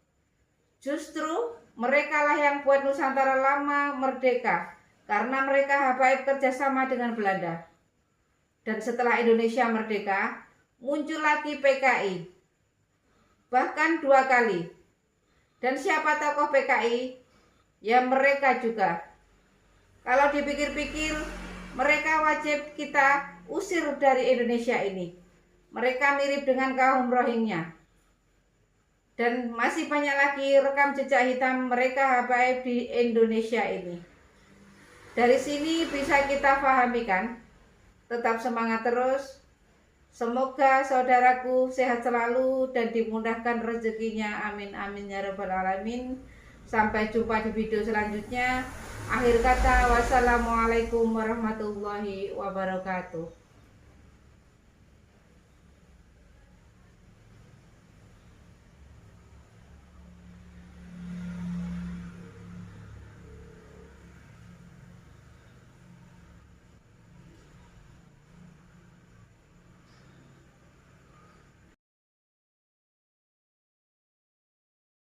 Speaker 2: Justru merekalah yang buat Nusantara Lama merdeka karena mereka habaib kerjasama dengan Belanda. Dan setelah Indonesia merdeka, muncul lagi PKI. Bahkan 2 kali. Dan siapa tokoh PKI? Ya mereka juga. Kalau dipikir-pikir, mereka wajib kita usir dari Indonesia ini. Mereka mirip dengan kaum Rohingya. Dan masih banyak lagi rekam jejak hitam mereka habaib di Indonesia ini. Dari sini bisa kita pahami kan? Tetap semangat terus. Semoga saudaraku sehat selalu dan dimudahkan rezekinya. Amin amin ya rabbal alamin. Sampai jumpa di video selanjutnya. Akhir kata, wassalamualaikum warahmatullahi wabarakatuh.